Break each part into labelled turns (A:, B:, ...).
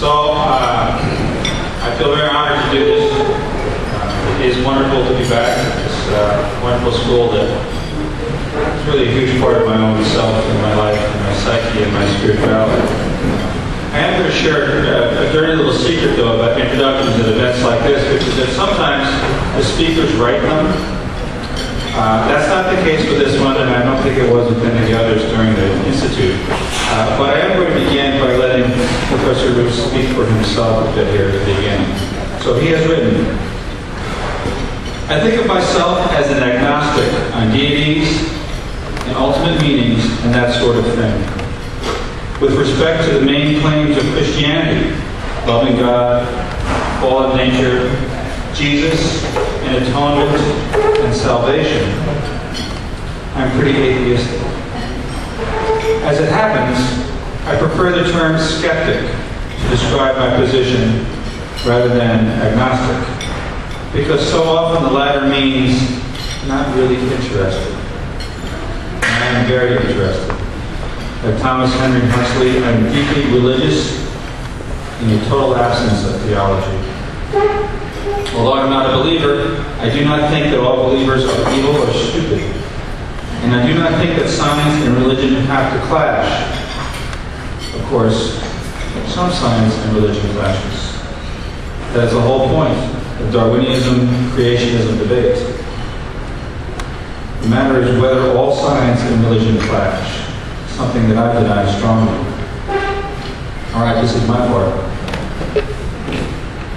A: I feel very honored to do this. It is wonderful to be back at this wonderful school that is really a huge part of my own self and my life and my psyche and my spirituality. I am going to share a dirty little secret, though, about introductions at events like this, which is that sometimes the speakers write them. That's not the case with this one, and I don't think it was with any of the others during the Institute. But I am going to begin by letting Professor Ruse speak for himself a bit here at the beginning. So he has written, I think of myself as an agnostic on deities and ultimate meanings and that sort of thing. With respect to the main claims of Christianity, loving God, fallen nature, Jesus, and atonement, and salvation, I'm pretty atheistic. As it happens, I prefer the term skeptic to describe my position rather than agnostic, because so often the latter means not really interested. And I am very interested. Like Thomas Henry Huxley, I'm deeply religious in a total absence of theology. Although I'm not a believer, I do not think that all believers are evil or stupid. And I do not think that science and religion have to clash. Of course, some science and religion clashes. That is the whole point of Darwinism, creationism debate. The matter is whether all science and religion clash, something that I deny strongly. All right, this is my part.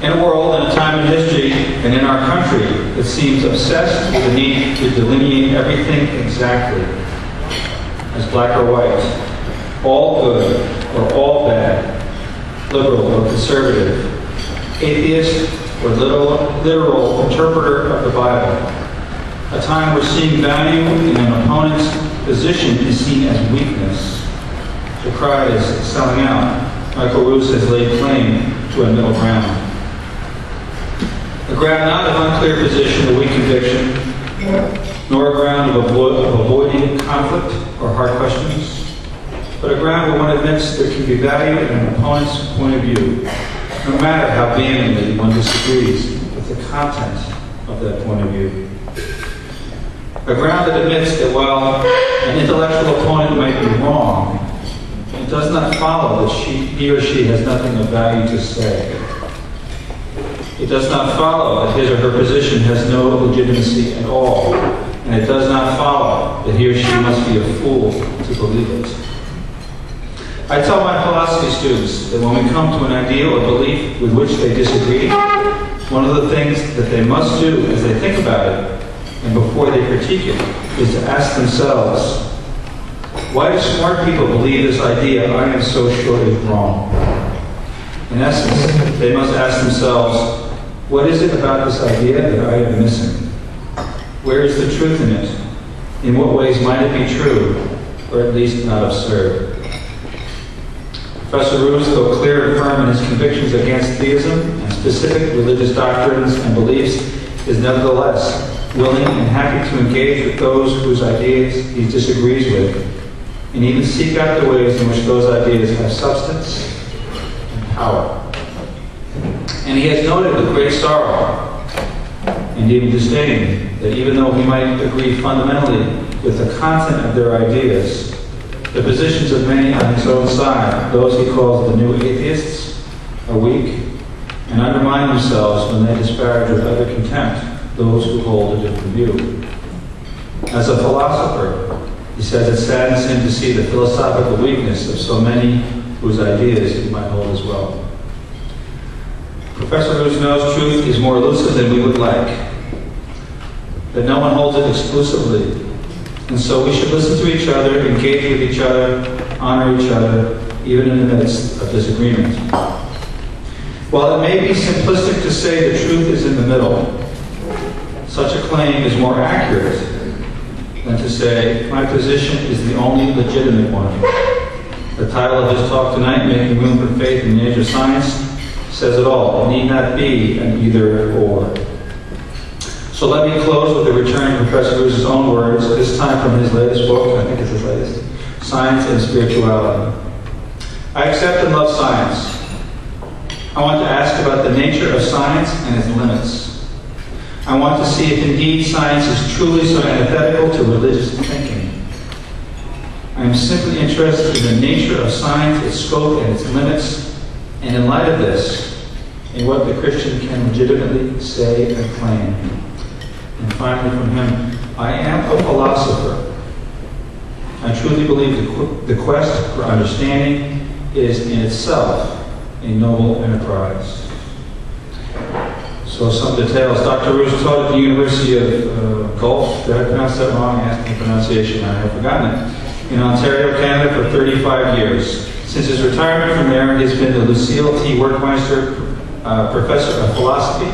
A: In a world, in a time in history, and in our country that seems obsessed with the need to delineate everything exactly as black or white, all good or all bad, liberal or conservative, atheist or literal interpreter of the Bible, a time where seeing value in an opponent's position is seen as weakness. The cry is selling out. Michael Ruse has laid claim to a middle ground. A ground not of unclear position or weak conviction, nor a ground of avoiding conflict or hard questions, but a ground where one admits there can be value in an opponent's point of view, no matter how vehemently one disagrees with the content of that point of view. A ground that admits that while an intellectual opponent might be wrong, it does not follow that he or she has nothing of value to say. It does not follow that his or her position has no legitimacy at all, and it does not follow that he or she must be a fool to believe it. I tell my philosophy students that when we come to an idea or belief with which they disagree, one of the things that they must do as they think about it, and before they critique it, is to ask themselves, why do smart people believe this idea I am so sure is wrong? In essence, they must ask themselves, what is it about this idea that I am missing? Where is the truth in it? In what ways might it be true, or at least not absurd? Professor Ruse, though clear and firm in his convictions against theism and specific religious doctrines and beliefs, is nevertheless willing and happy to engage with those whose ideas he disagrees with, and even seek out the ways in which those ideas have substance and power. And he has noted with great sorrow, and even disdain, that even though he might agree fundamentally with the content of their ideas, the positions of many on his own side, those he calls the new atheists, are weak and undermine themselves when they disparage with utter contempt those who hold a different view. As a philosopher, he says it saddens him to see the philosophical weakness of so many whose ideas he might hold as well. Professor Ruse knows truth is more elusive than we would like, that no one holds it exclusively, and so we should listen to each other, engage with each other, honor each other, even in the midst of disagreement. While it may be simplistic to say the truth is in the middle, such a claim is more accurate than to say my position is the only legitimate one. The title of his talk tonight, Making Room for Faith in the Age of Science, says it all. It need not be an either or. So let me close with the return of Professor Ruse's own words, this time from his latest book, I think it's his latest, Science and Spirituality. I accept and love science. I want to ask about the nature of science and its limits. I want to see if indeed science is truly so antithetical to religious thinking. I am simply interested in the nature of science, its scope, and its limits, and in light of this, in what the Christian can legitimately say and claim. And finally from him, I am a philosopher. I truly believe the quest for understanding is in itself a noble enterprise. So some details. Dr. Ruse taught at the University of Gulf. Did I pronounce that wrong? I asked the pronunciation. I have forgotten it. In Ontario, Canada for 35 years. Since his retirement from there, he has been the Lucille T. Werkmeister Professor of Philosophy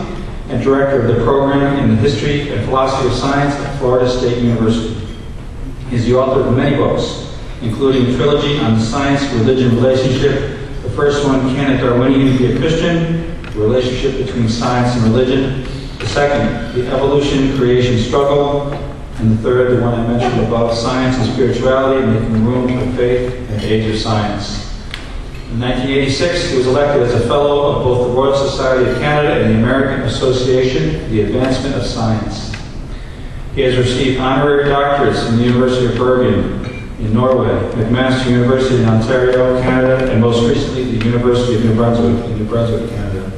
A: and Director of the Program in the History and Philosophy of Science at Florida State University. He is the author of many books, including a trilogy on the science-religion relationship. The first one, Can a Darwinian be a Christian? The relationship between science and religion. The second, The Evolution-Creation Struggle. And the third, the one I mentioned above, Science and Spirituality, Making Room for Faith in the Age of Science. In 1986, he was elected as a Fellow of both the Royal Society of Canada and the American Association for the Advancement of Science. He has received honorary doctorates from the University of Bergen in Norway, McMaster University in Ontario, Canada, and most recently the University of New Brunswick in New Brunswick, Canada.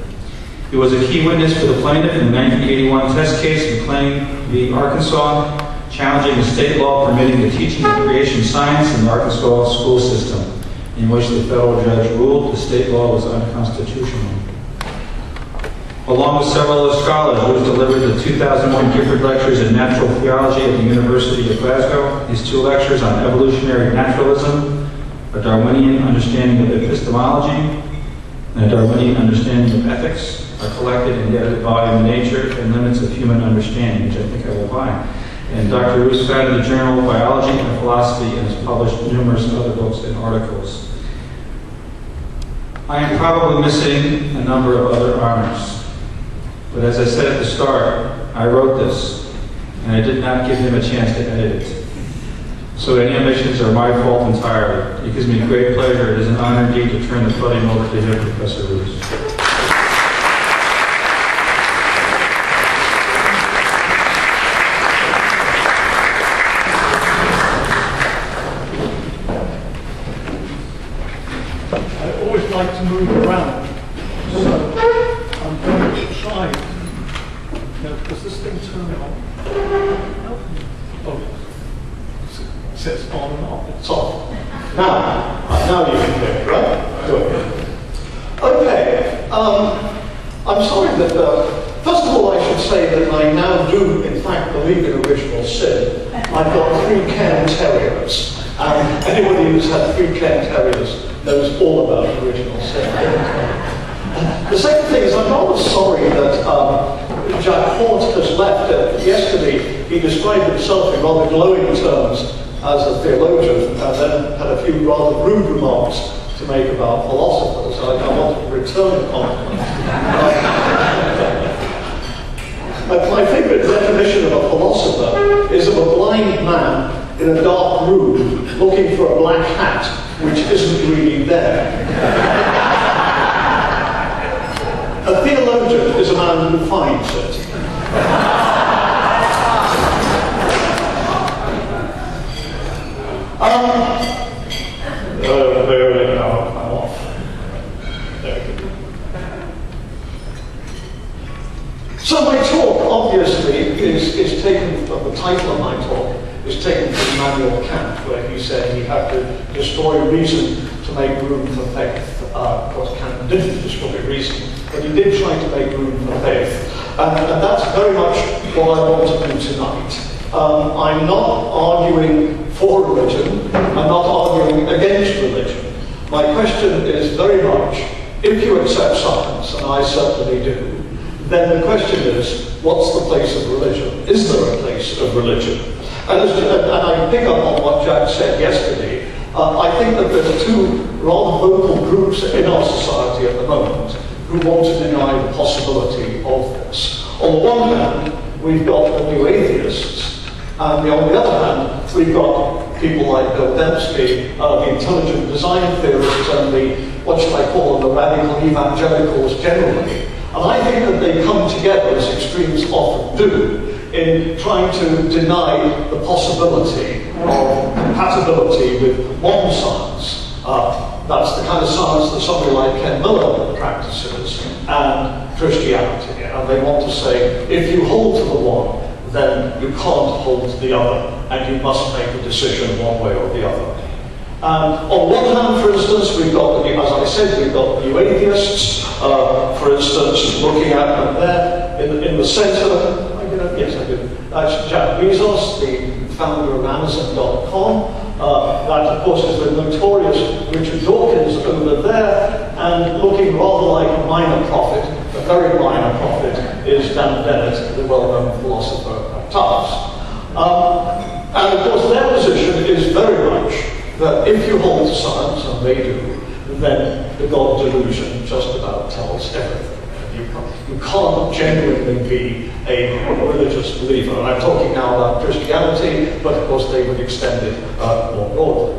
A: He was a key witness for the plaintiff in the 1981 test case McLean v. Arkansas, challenging a state law permitting the teaching of creation science in the Arkansas school system, in which the federal judge ruled the state law was unconstitutional. Along with several other scholars, Ruse delivered the 2001 Gifford Lectures in Natural Theology at the University of Glasgow. His two lectures on evolutionary naturalism, a Darwinian understanding of epistemology, and a Darwinian understanding of ethics, are collected in the edited volume Nature and Limits of Human Understanding, which I think I will buy. And Dr. Ruse founded the Journal of Biology and Philosophy and has published numerous other books and articles. I am probably missing a number of other honors. But as I said at the start, I wrote this, and I did not give him a chance to edit it. So any omissions are my fault entirely. It gives me great pleasure. It is an honor indeed to turn the podium over to him, Professor Ruse.
B: I always like to move around, so I'm going to try. Now, does this thing turn on? Oh, it says on and off. It's off.
C: Now you can hear it, right? Good. Okay. I'm sorry that, first of all, I should say that I now do, in fact, believe in original sin. I've got 3 Cairn Terriers. Anybody who's had 3 Cairn Terriers knows all about original sin. The second thing is I'm rather sorry that Jack Hort has left. Yesterday he described himself in rather glowing terms as a theologian and then had a few rather rude remarks to make about philosophers. I want to return the compliment. My favourite definition of a philosopher is of a blind man in a dark room looking for a black hat which isn't really there. A theologian is a man who finds it. I'm off. There we go. So my talk, obviously, is taken from the title of my talk, is taken from Immanuel Kant, where he said he had to destroy reason to make room for faith. Of course, Kant didn't destroy reason, but he did try to make room for faith. And that's very much what I want to do tonight. I'm not arguing for religion, I'm not arguing against religion. My question is very much, if you accept science, and I certainly do, then the question is, what's the place of religion? Is there a place of religion? And I pick up on what Jack said yesterday. I think that there's 2 rather vocal groups in our society at the moment who want to deny the possibility of this. On the one hand, we've got the new atheists, and on the other hand, we've got people like Bill Dembski, the intelligent design theorists, and the, what should I call them, the radical evangelicals generally. And I think that they come together, as extremes often do, in trying to deny the possibility of compatibility with modern science. That's the kind of science that somebody like Ken Miller practices, and Christianity. And they want to say, if you hold to the one, then you can't hold to the other, and you must make a decision one way or the other. And on one hand, for instance, we've got, as I said, we've got the new atheists, for instance, looking at them there in the centre. Yes, I do. That's Jack Bezos, the founder of Amazon.com. That, of course, is the notorious Richard Dawkins over there, and looking rather like a minor prophet, a very minor prophet, is Dan Dennett, the well-known philosopher at Tufts. And, of course, their position is very much that if you hold to science, and they do, then the God delusion just about tells everything. You can't genuinely be a religious believer. And I'm talking now about Christianity, but of course they would extend it more broadly.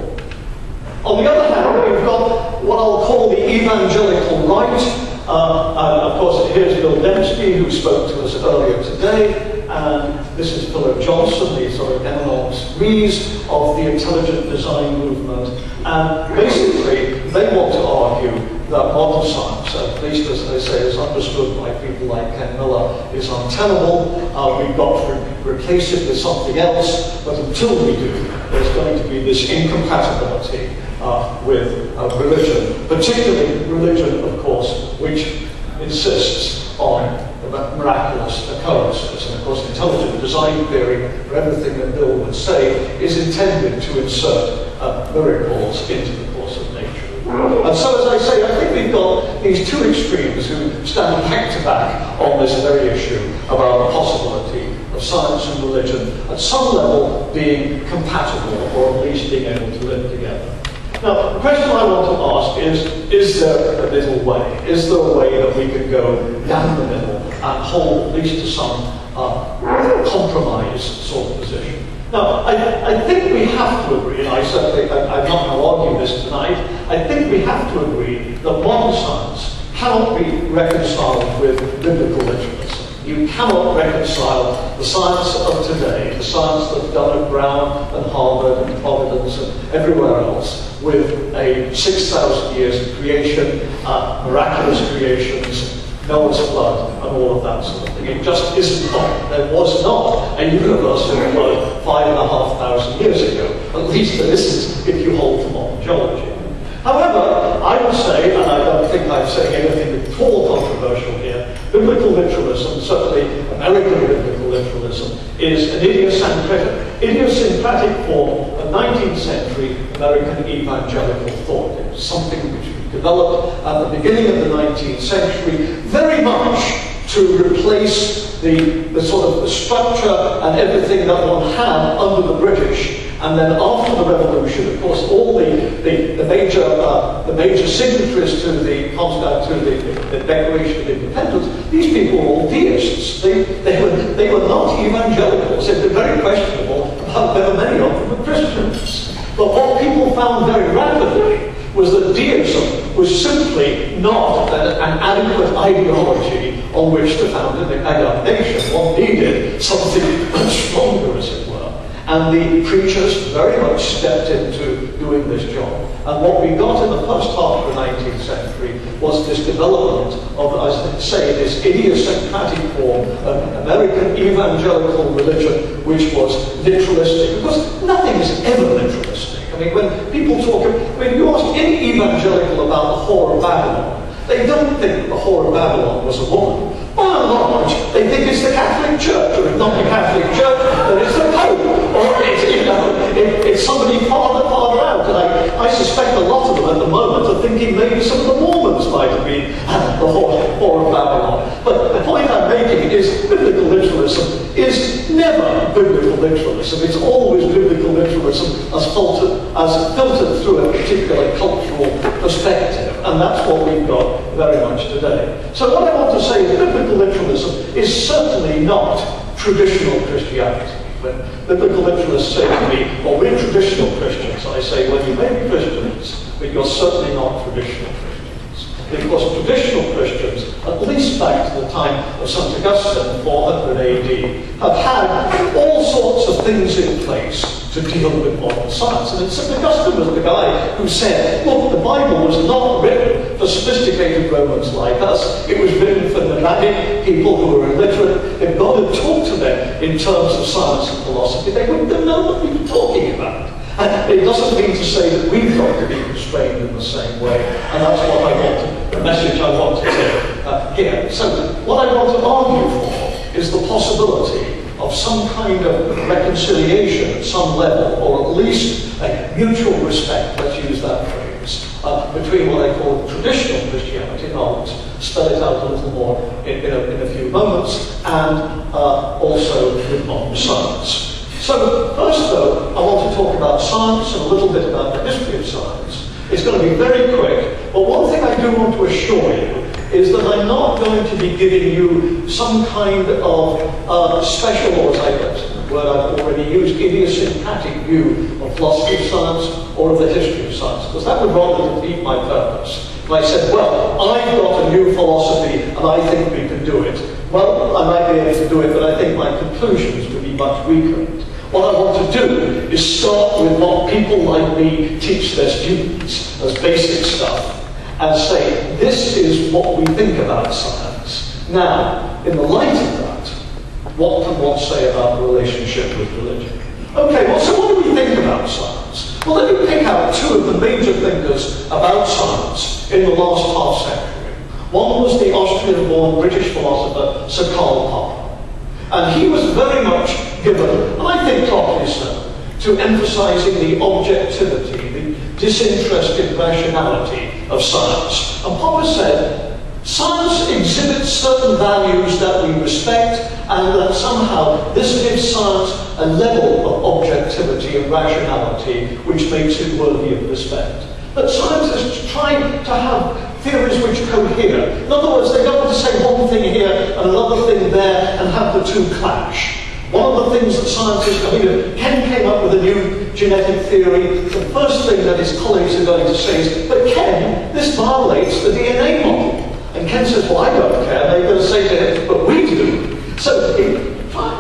C: On the other hand, we've got what I'll call the evangelical right. And of course, here's Bill Dembski, who spoke to us earlier today. And this is Philip Johnson, the sort of eminence Ruse of the intelligent design movement. And basically, they want to argue that modern science, at least as they say, is understood by people like Ken Miller, is untenable. We've got to replace it with something else, but until we do, there's going to be this incompatibility with religion, particularly religion, of course, which insists on miraculous occurrences. And of course, intelligent design theory, for everything that Bill would say, is intended to insert miracles into the course of nature. And so, as I say, I think we've got these two extremes who stand back to back on this very issue about the possibility of science and religion at some level being compatible, or at least being able to live together. Now, the question I want to ask is there a middle way? Is there a way that we can go down the middle and hold at least to some compromise sort of position? Now, I think we have to agree, and I'm not going to argue this tonight, I think we have to agree that modern science cannot be reconciled with biblical literalism. You cannot reconcile the science of today, the science that's done at Brown and Harvard and Providence and everywhere else, with a 6,000 years of creation, miraculous creations, Noah's flood, and all of that sort of thing. It just isn't not. There was not a universal flood 5,500 years ago. At least this is if you hold to modern geology. However, I would say, and I don't think I'm saying anything at all controversial here, biblical literalism, certainly American biblical literalism, is an idiosyncratic form of 19th century American evangelical thought. It was something which developed at the beginning of the 19th century, very much to replace the sort of the structure and everything that one had under the British. And then after the Revolution, of course, all the major signatories to the Declaration of Independence, these people were all deists. They were not evangelicals. They were very questionable about whether many of them were Christians. But what people found very rapidly was that deism was simply not an adequate ideology on which to found a nation. One needed something much stronger, as it were. And the preachers very much stepped into doing this job. And what we got in the first half of the 19th century was this development of, as I say, this idiosyncratic form of American evangelical religion, which was literalistic. Because nothing is ever literalistic. I mean, when people talk, when you ask any evangelical about the whore of Babylon, they don't think the whore of Babylon was a woman. By and large, they think it's the Catholic Church, or if not the Catholic Church, then it's the Pope, or it's somebody farther out. And I suspect a lot of them at the moment are thinking maybe some of the Mormons might have been the whore of Babylon. But the point I'm making is biblical literalism is never biblical literalism. It's always biblical literalism as filtered through a particular cultural perspective. And that's what we've got very much today. So what I want to say is biblical literalism is certainly not traditional Christianity. When biblical literalists say to me, well, we're traditional Christians, I say, well, you may be Christians, but you're certainly not traditional Christians. Because traditional Christians, at least back to the time of St. Augustine, 400 AD, have had all sorts of things in place to deal with modern science. And St. Augustine was the guy who said, look, the Bible was not written for sophisticated Romans like us. It was written for nomadic people who were illiterate. If God had talked to them in terms of science and philosophy, they wouldn't have known what we were talking about. And it doesn't mean to say that we've got to be constrained in the same way. And that's what I want to, the message I want to take here. So what I want to argue for is the possibility of some kind of reconciliation at some level, or at least a mutual respect, let's use that phrase, between what I call traditional Christianity, and I'll spell it out a little more in a few moments, and also with modern science. So first though, I want to talk about science and a little bit about the history of science. It's going to be very quick, but one thing I do want to assure you is that I'm not going to be giving you some kind of special, or as the word I've already used, idiosyncratic view of philosophy of science or of the history of science, because that would rather defeat my purpose. If I said, well, I've got a new philosophy and I think we can do it, well, I might be able to do it, but I think my conclusions would be much weaker. What I want to do is start with what people like me teach their students as basic stuff, and say, this is what we think about science. Now, in the light of that, what can one say about the relationship with religion? Okay, well, so what do we think about science? Well, let me pick out two of the major thinkers about science in the last half-century. One was the Austrian-born British philosopher Sir Karl Popper. And he was very much given, and I think properly so, to emphasizing the objectivity, the disinterested rationality of science. And Popper said, science exhibits certain values that we respect, and that somehow this gives science a level of objectivity and rationality which makes it worthy of respect. But scientists try to have theories which cohere. In other words, they don't want to say one thing here and another thing there and have the two clash. One of the things that scientists, Ken came up with a new genetic theory. The first thing that his colleagues are going to say is, but Ken, this violates the DNA model. And Ken says, well, I don't care. And they're going to say to him, but we do. So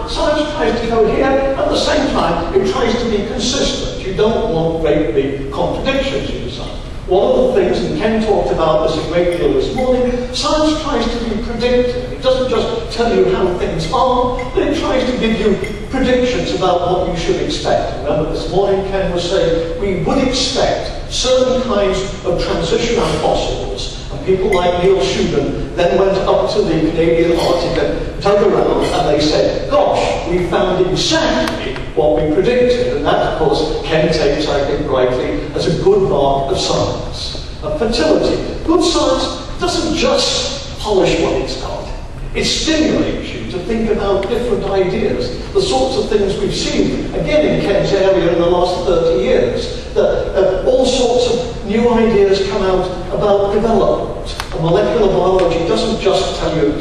C: science tries to cohere, at the same time, it tries to be consistent. You don't want great big contradictions in science. One of the things, and Ken talked about this a great deal this morning, science tries to be predictive. It doesn't just tell you how things are, but it tries to give you predictions about what you should expect. Remember this morning Ken was saying we would expect certain kinds of transitional fossils, and people like Neil Shubin then went up to the Canadian Arctic and dug around and they said, gosh, we found exactly what we predicted. And that, of course, Ken takes, I think rightly, as a good mark of science. Fertility. Good science doesn't just polish what it's got. It stimulates you to think about different ideas, the sorts of things we've seen, again in Ken's area in the last 30 years, that all sorts of new ideas come out about development. And molecular biology doesn't just tell you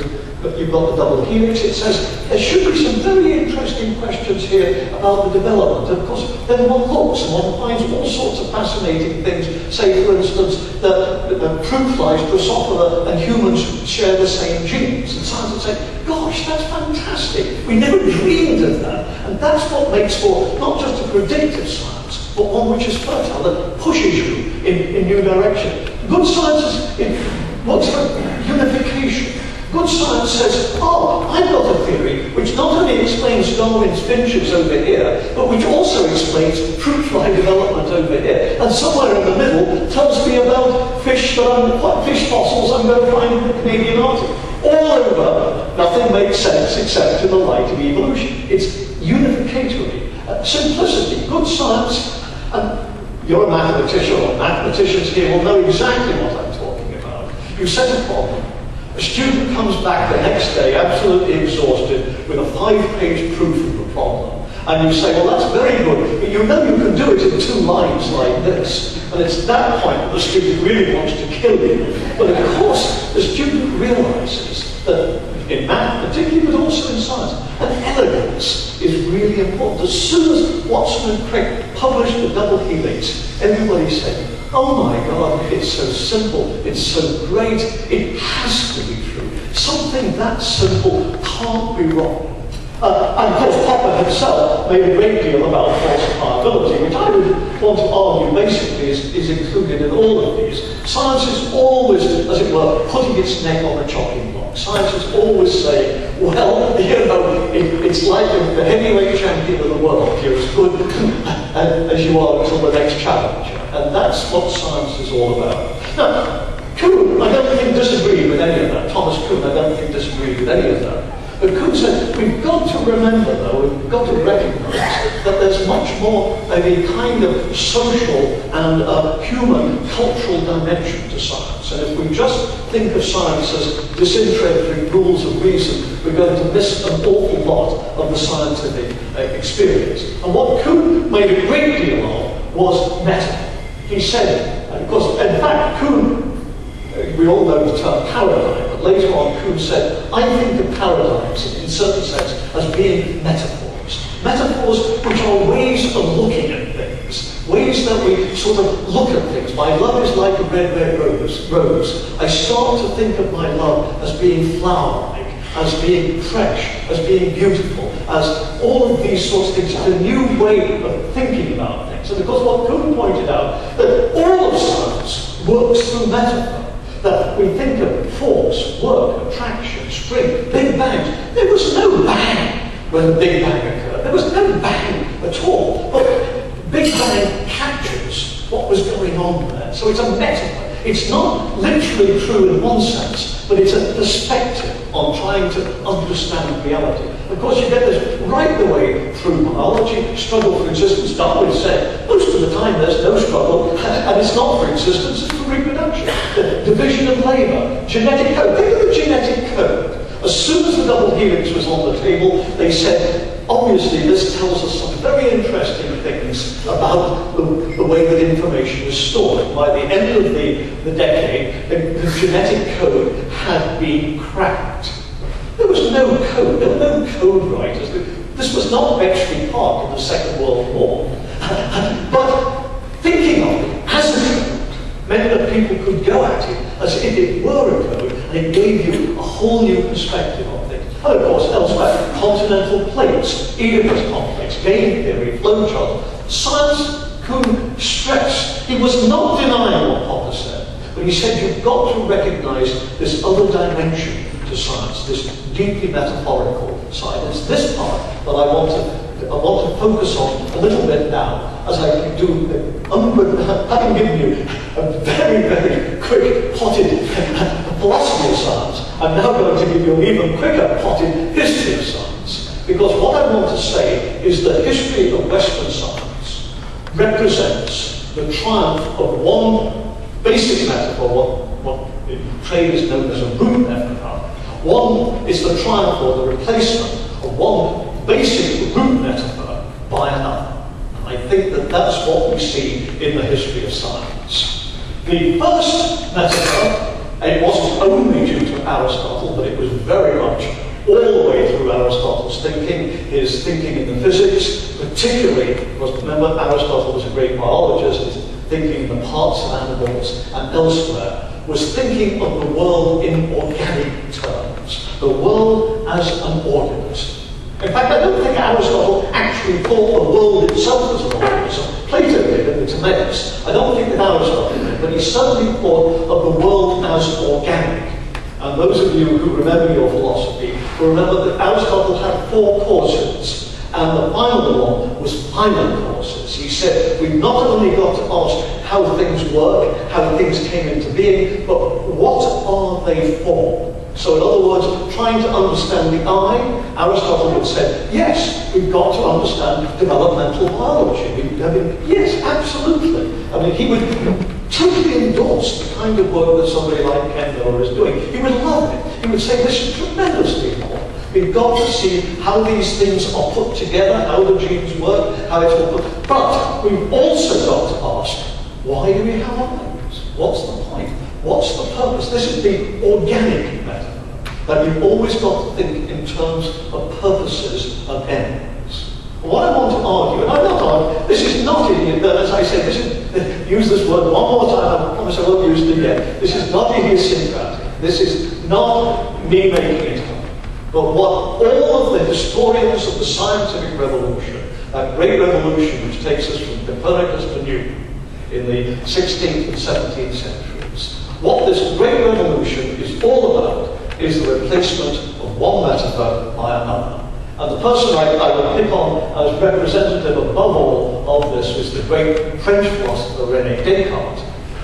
C: that you've got the double helix, it says there should be some very interesting questions here about the development. And of course, then one looks and one finds all sorts of fascinating things. Say, for instance, that fruit flies, Drosophila, and humans share the same genes. And science would say, gosh, that's fantastic. We never dreamed of that. And that's what makes for not just a predictive science, but one which is fertile, that pushes you in new direction. Good science looks for unification. Good science says, oh, I've got a theory which not only explains Darwin's finches over here, but which also explains fruit fly development over here. And somewhere in the middle tells me about fish fossils I'm going to find in the Canadian Arctic. All over, nothing makes sense except in the light of evolution. It's unificatory. Simplicity, good science, and you're a mathematician, or mathematicians here will know exactly what I'm talking about. You set a problem. A student comes back the next day absolutely exhausted with a 5-page proof of the problem. And you say, well, that's very good, but you know you can do it in 2 lines like this. And it's at that point that the student really wants to kill you. But of course, the student realizes that in math particularly, but also in science, that elegance is really important. As soon as Watson and Crick published the double helix, everybody said, oh my God, it's so simple, it's so great, it has to be true. Something that simple can't be wrong. And of course, Popper himself made a great deal about falsifiability, which I would want to argue basically is included in all of these. Science is always, as it were, putting its neck on the chopping block. Science is always saying, well, you know, it's like the heavyweight champion of the world. You're as good as you are until the next challenge. And that's what science is all about. Now, Kuhn, I don't think disagreed with any of that. Thomas Kuhn, I don't think disagreed with any of that. But Kuhn said, we've got to remember, though, we've got to recognise that there's much more of a kind of social and human, cultural dimension to science. And if we just think of science as disinterested rules of reason, we're going to miss an awful lot of the scientific experience. And what Kuhn made a great deal of was metaphor. He said, because in fact, Kuhn, we all know the term paradigm, but later on Kuhn said, I think of paradigms in a certain sense as being metaphors. Metaphors which are ways of looking at things, ways that we sort of look at things. My love is like a red, red rose. I start to think of my love as being flower-like, as being fresh, as being beautiful, as all of these sorts of things. It's a new way of thinking about things. And of course what Kuhn pointed out, that all of science works through metaphor. That we think of force, work, attraction, spring, big bangs. There was no bang when the Big Bang occurred. There was no bang at all. But Big Bang captures what was going on there. So it's a metaphor. It's not literally true in one sense, but it's a perspective on trying to understand reality. Of course, you get this right the way through biology, struggle for existence. Darwin said, most of the time there's no struggle, and it's not for existence, it's for reproduction. The division of labour, genetic code. Think of the genetic code. As soon as the double helix was on the table, they said, obviously this tells us some very interesting things about the way that information is stored. By the end of the decade, the genetic code had been cracked. There was no code, there were no code writers. This was not Bletchley Park in the Second World War. But thinking of it as a code meant that people could go at it as if it were a code, and it gave you a whole new perspective on things. And of course, elsewhere, continental plates, Oedipus complex, game theory, flowchart. Science, Kuhn stressed, he was not denying what Popper said, but he said you've got to recognise this other dimension to science, this deeply metaphorical side. It's this part that I want to focus on a little bit now, as I do, having given you a very, very quick potted philosophy of science, I'm now going to give you an even quicker potted history of science. Because what I want to say is the history of Western science represents the triumph of one basic metaphor, what in trade is known as a root metaphor. One is the triumph or the replacement of one basic root metaphor by another. And I think that that's what we see in the history of science. The first metaphor, it wasn't only due to Aristotle, but it was very much all the way through Aristotle's thinking, his thinking in the physics, particularly, because remember Aristotle was a great biologist, his thinking in the parts of animals and elsewhere, was thinking of the world in organic terms, the world as an organism. In fact, I don't think Aristotle actually thought the world itself was an organism. Plato did in the Timaeus. I don't think that Aristotle did, but he certainly thought of the world as organic. And those of you who remember your philosophy will remember that Aristotle had 4 causes, and the final one was final causes. He said, we've not only got to ask how things work, how things came into being, but what are they for? So in other words, trying to understand the eye, Aristotle would say, yes, we've got to understand developmental biology. Yes, absolutely. I mean, he would totally endorse the kind of work that somebody like Ken Miller is doing. He would love it. He would say, this is tremendously important. We've got to see how these things are put together, how the genes work, how it's all put. But we've also got to ask, why do we have eyes? What's the point? What's the purpose? This is the organic metaphor. That you've always got to think in terms of purposes and ends. What I want to argue, and I'm not arguing, this is not as I say, use this word one more time, I promise I won't use it again. This is not idiosyncratic. This is not me making it up. But what all of the historians of the scientific revolution, that great revolution which takes us from Copernicus to Newton in the 16th and 17th centuries, what this great revolution is all about is the replacement of one metaphor by another. And the person I would pick on as representative above all of this was the great French philosopher René Descartes.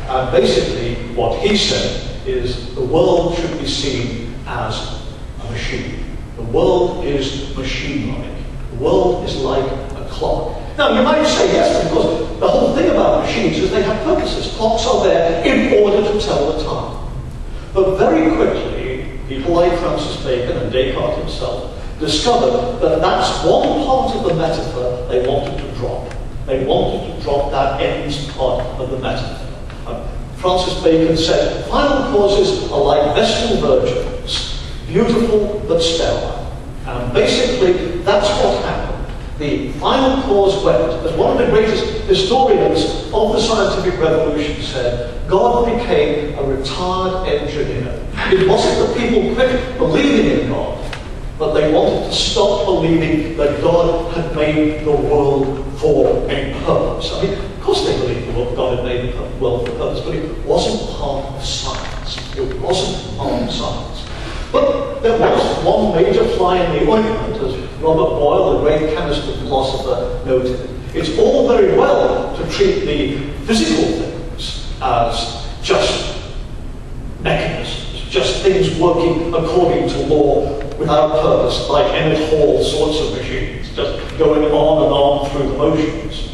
C: And basically what he said is the world should be seen as a machine. The world is machine-like. The world is like a clock. Now you might say yes, because the whole thing about machines is they have purposes. Clocks are there in order to tell the time. But very quickly, people like Francis Bacon and Descartes himself discovered that that's one part of the metaphor they wanted to drop. They wanted to drop that ends part of the metaphor. Francis Bacon said, final causes are like vestal virgins, beautiful but sterile. And basically, that's what happened. The final cause went, as one of the greatest historians of the scientific revolution said, God became a retired engineer. It wasn't that people quit believing in God, but they wanted to stop believing that God had made the world for a purpose. I mean, of course they believed God had made the world for a purpose, but it wasn't part of science. It wasn't part of science. But there was one major fly in the ointment, as Robert Boyle, the great chemist and philosopher, noted. It's all very well to treat the physical things as just mechanisms, just things working according to law without purpose, like Emmett Hall sorts of machines, just going on and on through the motions.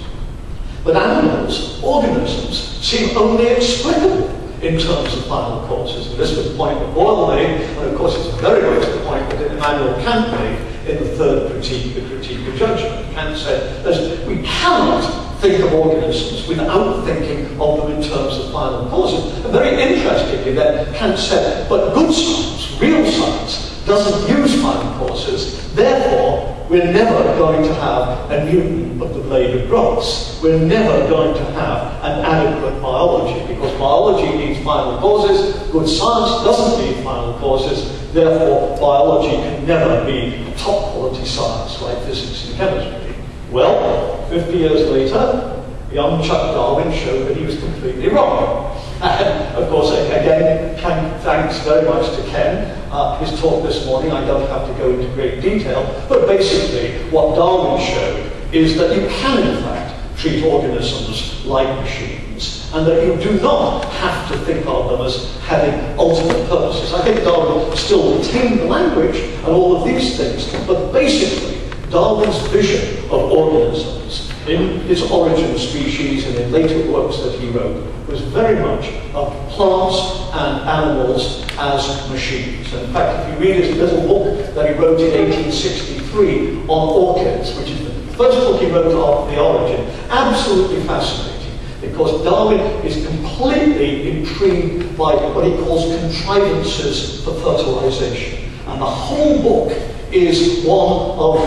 C: But animals, organisms, seem only explicable in terms of final causes. And this was the point that Boyle made, and of course it's very much the point that Immanuel Kant made in the third critique, the Critique of Judgment. Kant said, we cannot think of organisms without thinking of them in terms of final causes. And very interestingly then, Kant said, but good science, real science, doesn't use final causes, therefore we're never going to have a Newton of the blade of grass. We're never going to have an adequate biology, because biology needs final causes, good science doesn't need final causes, therefore biology can never be top quality science like physics and chemistry. Well, 50 years later, young Chuck Darwin showed that he was completely wrong. And of course, again, thanks very much to Ken, his talk this morning. I don't have to go into great detail, but basically what Darwin showed is that you can in fact treat organisms like machines, and that you do not have to think of them as having ultimate purposes. I think Darwin still retained the language and all of these things, but basically Darwin's vision of organisms in his Origin of Species and in later works that he wrote was very much of plants and animals as machines. And in fact, if you read his little book that he wrote in 1863 on orchids, which is the first book he wrote of the Origin, absolutely fascinating, because Darwin is completely intrigued by what he calls contrivances for fertilization. And the whole book is one of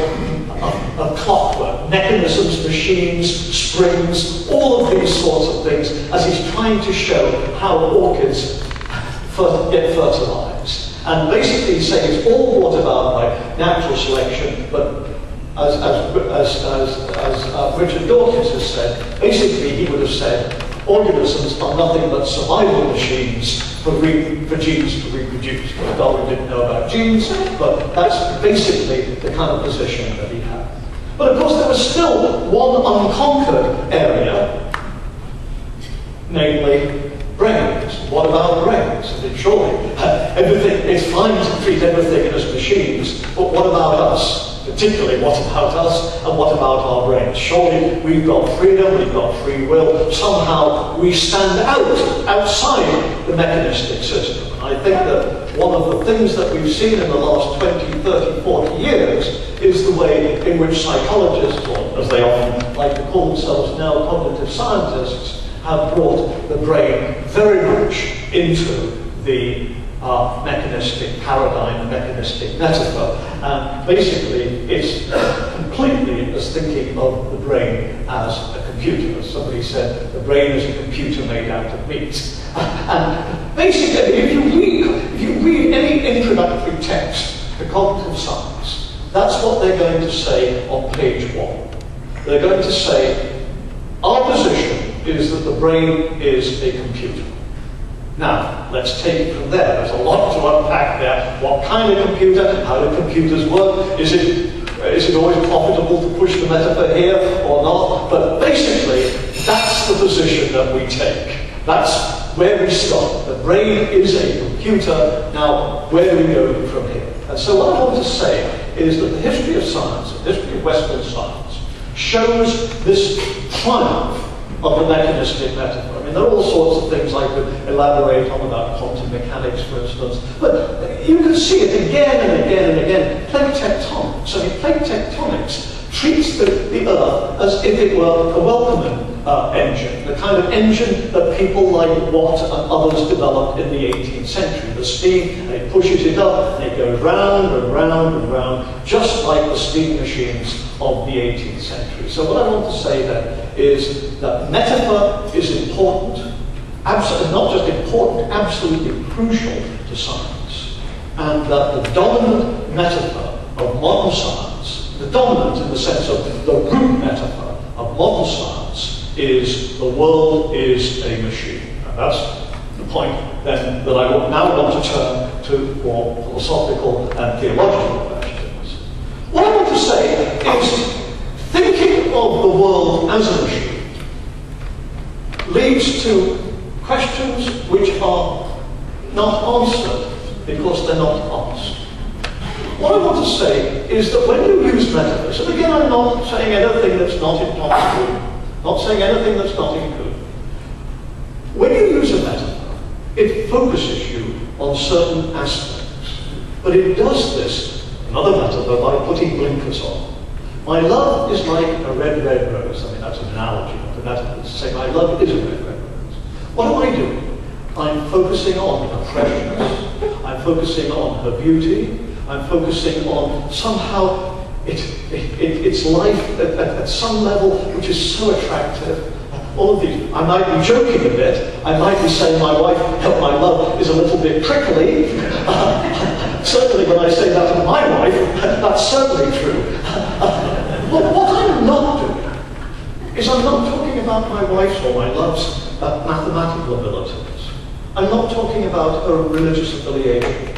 C: clockwork, mechanisms, machines, springs, all of these sorts of things, as he's trying to show how orchids get fertilized. And basically he's saying it's all brought about by natural selection, but as Richard Dawkins has said, basically he would have said organisms are nothing but survival machines for genes to reproduce. Well, Darwin didn't know about genes, but that's basically the kind of position that he had. But of course there was still one unconquered area, namely brains. What about brains? I mean, surely everything, it's fine to treat everything as machines, but what about us? Particularly, what about us and what about our brains? Surely we've got freedom, we've got free will, somehow we stand outside the mechanistic system. And I think that one of the things that we've seen in the last 20, 30, 40 years is the way in which psychologists, or as they often like to call themselves now, cognitive scientists, have brought the brain very much into the mechanistic paradigm, a mechanistic metaphor. And basically, it's completely as thinking of the brain as a computer. As somebody said, the brain is a computer made out of meat. And basically, if you read any introductory text to cognitive science, that's what they're going to say on page 1. They're going to say, our position is that the brain is a computer. Now, let's take it from there. There's a lot to unpack there. What kind of computer? How do computers work? Is it always profitable to push the metaphor here or not? But basically, that's the position that we take. That's where we start. The brain is a computer. Now, where do we go from here? And so what I want to say is that the history of science, the history of Western science, shows this triumph of the mechanistic metaphor. I mean, there are all sorts of things I could elaborate on about quantum mechanics, for instance, but you can see it again and again and again. Plate tectonics. I mean, plate tectonics treats the Earth as if it were a welcoming engine, the kind of engine that people like Watt and others developed in the 18th century. The steam, and it pushes it up, and it goes round and round and round, just like the steam machines of the 18th century. So what I want to say then is that metaphor is important, not just important, absolutely crucial to science, and that the dominant metaphor of modern science, the dominant in the sense of the root metaphor of modern science, is the world is a machine. And that's the point then that I now want to turn to more philosophical and theological questions. What I want to say is thinking of the world as a machine leads to questions which are not answered because they're not asked. What I want to say is that when you use metaphors, and again I'm not saying anything that's not impossible, not saying anything that's not included. When you use a metaphor, it focuses you on certain aspects. But it does this, another metaphor, by putting blinkers on. My love is like a red, red rose. I mean, that's an analogy, not a metaphor. To say my love is a red, red rose. What am I doing? I'm focusing on her freshness. I'm focusing on her beauty. I'm focusing on somehow its life at some level which is so attractive. All of these, I might be joking a bit. I might be saying my love is a little bit prickly. Certainly when I say that to my wife, that's certainly true. But what I'm not doing is I'm not talking about my wife's or my love's mathematical abilities. I'm not talking about her religious affiliations.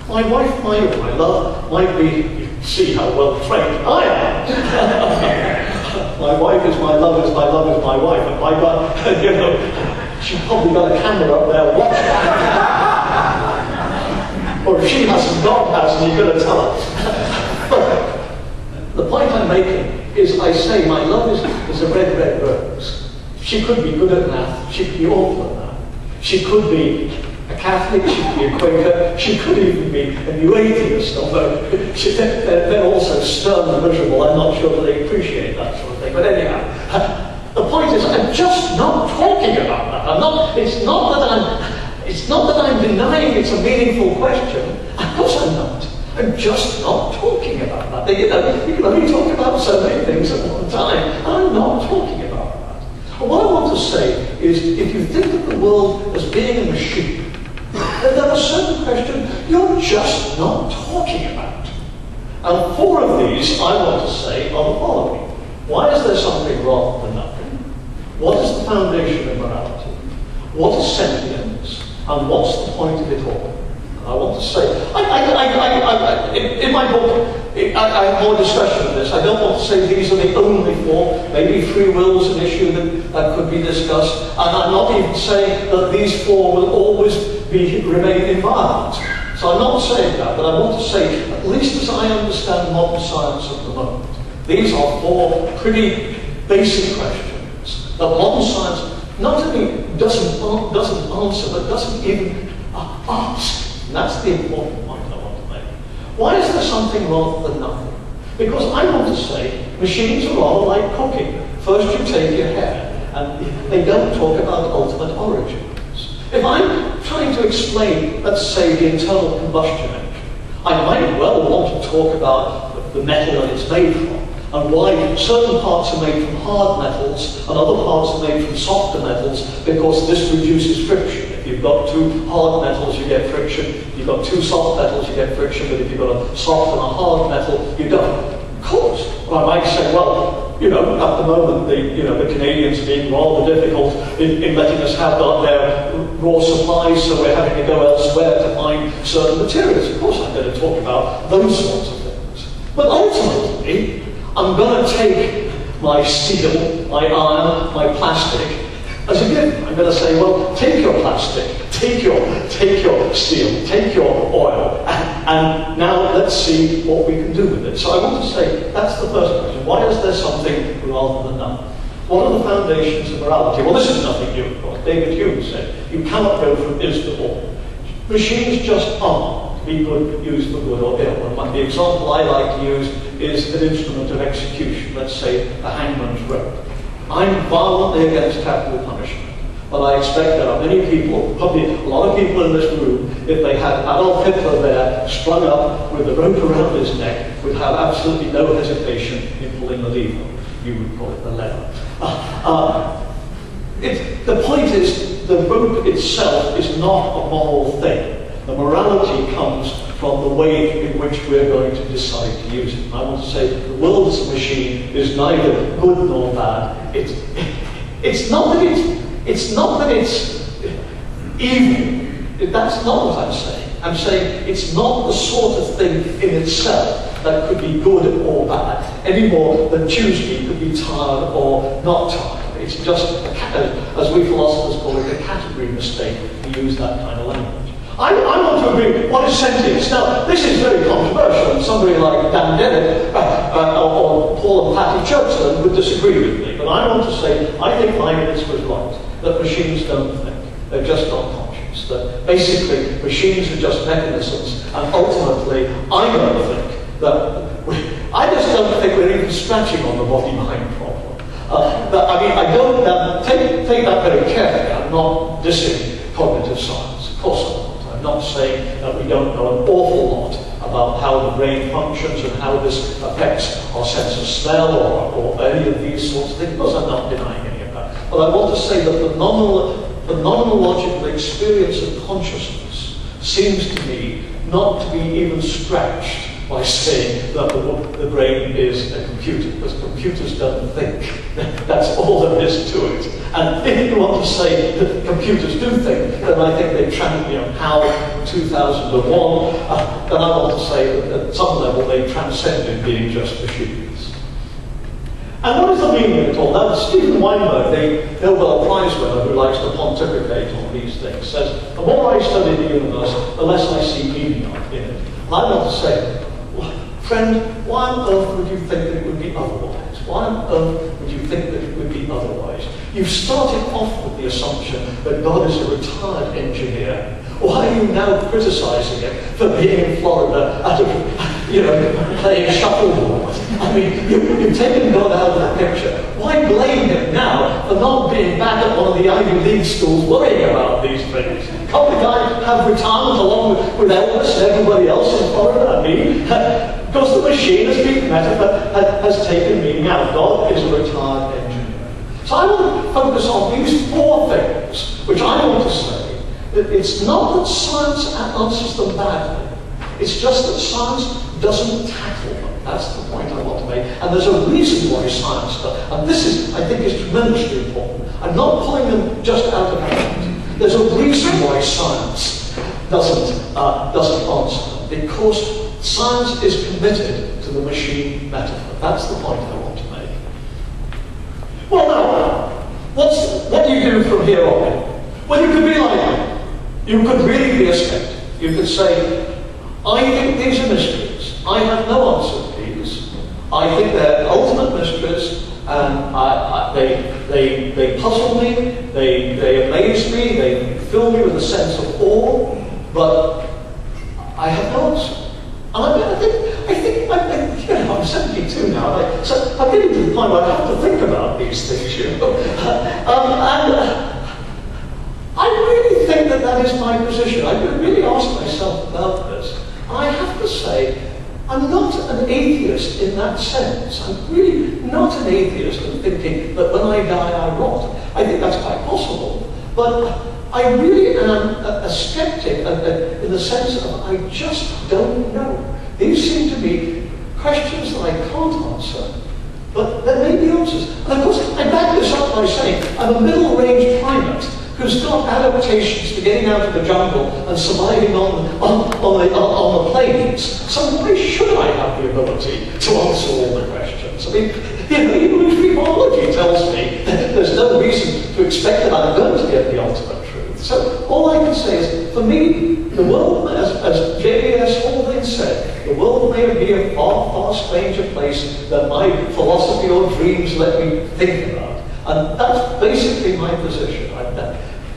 C: My wife, my love might be, you see how well trained I am. My wife is my love, is my love, is my wife. And my God, you know, she's probably got a camera up there watching. Or if she hasn't, God has, and you're going to tell her. But the point I'm making is I say my love is a red, red rose. She could be good at math. She could be awful at math. She could be a Catholic, she could be a Quaker, she could even be a new atheist, although they're also stern and miserable. I'm not sure that they appreciate that sort of thing. But anyhow, the point is, I'm just not talking about that. It's not that I'm denying it's a meaningful question. Of course I'm not. I'm just not talking about that. You know, you can only talk about so many things at one time. I'm not talking about that. And what I want to say is, if you think of the world as being a machine, then there are certain questions you're just not talking about. And 4 of these, I want to say, are the following. Why is there something rather than nothing? What is the foundation of morality? What is sentience? And what's the point of it all? And I want to say, in my book, I have more discussion of this. I don't want to say these are the only 4. Maybe free will is an issue that could be discussed. And I'm not even saying that these 4 will always remain inviolate. So I'm not saying that, but I want to say, at least as I understand modern science at the moment, these are 4 pretty basic questions that modern science not only doesn't answer, but doesn't even ask. And that's the important point I want to make. Why is there something rather than nothing? Because I want to say machines are rather like cooking. First you take your hair, and they don't talk about ultimate origins. If I'm trying to explain, let's say, the internal combustion engine, I might well want to talk about the metal that it's made from, and why certain parts are made from hard metals and other parts are made from softer metals, because this reduces friction. If you've got two hard metals, you get friction. If you've got two soft metals, you get friction. But if you've got a soft and a hard metal, you don't. Of course. Or I might say, well, you know, at the moment, the Canadians are being rather difficult in letting us have their raw supplies, so we're having to go elsewhere to find certain materials. Of course, I'm going to talk about those sorts of things. But ultimately, I'm going to take my steel, my iron, my plastic as a given. I'm going to say, well, take your plastic, take your steel, take your oil, and now let's see what we can do with it. So I want to say, that's the first question. Why is there something rather than none? What are the foundations of morality? Well, this is nothing new, of course. David Hume said, you cannot go from is to all. Machines just aren't to be good, used for good or ill. And the example I like to use is an instrument of execution, let's say a hangman's rope. I'm violently against capital punishment, but I expect there are many people, probably a lot of people in this room, if they had Adolf Hitler there, strung up with the rope around his neck, would have absolutely no hesitation in pulling the lever. You would call it the lever. The point is, the rope itself is not a moral thing. The morality comes from the way in which we're going to decide to use it. And I want to say the world's machine is neither good nor bad. It's not that it's evil. That's not what I'm saying. I'm saying it's not the sort of thing in itself that could be good or bad, any more than Tuesday could be tired or not tired. It's just, as we philosophers call it, a category mistake to use that kind of language. I want to agree, what is sentience? Now, this is very controversial, and somebody like Dan Dennett or Paul and Patty Churchland would disagree with me, but I want to say, I think Leibniz was right, that machines don't think, they're just not conscious, that basically machines are just mechanisms, and ultimately, I don't think that, I just don't think we're even scratching on the body-mind problem. I mean, I don't, take that very carefully, I'm not dissing cognitive science, of course I'm not. I'm not saying that we don't know an awful lot about how the brain functions and how this affects our sense of smell or any of these sorts of things, because I'm not denying any of that. But I want to say that the phenomenological experience of consciousness seems to me not to be even scratched by saying that the brain is a computer, because computers don't think. That's all there is to it. And if you want to say that computers do think, then I think they how in 2001, then I want to say that at some level they transcended being just machines. And what is the meaning of it all? Now, Stephen Weinberg, the Nobel Prize winner who likes to pontificate on these things, says, the more I study the universe, the less I see meaning in it. And I want to say, friend, why on earth would you think that it would be otherwise? Why on earth would you think that it would be otherwise? You've started off with the assumption that God is a retired engineer. Why are you now criticizing him for being in Florida playing shuffleboard? I mean, you've taken God out of the picture. Why blame him now for not being back at one of the Ivy League schools worrying about these things? Can't the guy have retirement along with Elvis and everybody else in Florida? I mean, because the machine has been has taken meaning out. God is a retired engineer. So I want to focus on these four things, which I want to say that it's not that science answers them badly. It's just that science doesn't tackle them. That's the point I want to make. And there's a reason why science does. And this is, I think, is tremendously important. I'm not pulling them just out of hand. There's a reason why science doesn't answer them. Because science is committed to the machine metaphor. That's the point I want to make. Well, now, what do you do from here on? Well, you could be like, you could really be a skeptic. You could say, I think these are mysteries. I have no answer to these. I think they're ultimate mysteries, and they puzzle me, they amaze me, they fill me with a sense of awe, but I have no answer. And I think I'm 72 now, so I'm getting to the point where I have to think about these things, and I really think I'm not an atheist in that sense. I'm really not an atheist in thinking that when I die I rot. I think that's quite possible. But I really am a skeptic in the sense of I just don't know. These seem to be questions that I can't answer, but there may be answers. And of course, I back this up by saying I'm a middle-range primate who's got adaptations to getting out of the jungle and surviving on the plains. So why should I have the ability to answer all the questions? I mean, evolutionary biology tells me that there's no reason to expect that I'm going to get the ultimate truth. So all I can say is, for me, the world, as J.B.S. Haldane said, the world may be a far, far stranger place than my philosophy or dreams let me think about. And that's basically my position.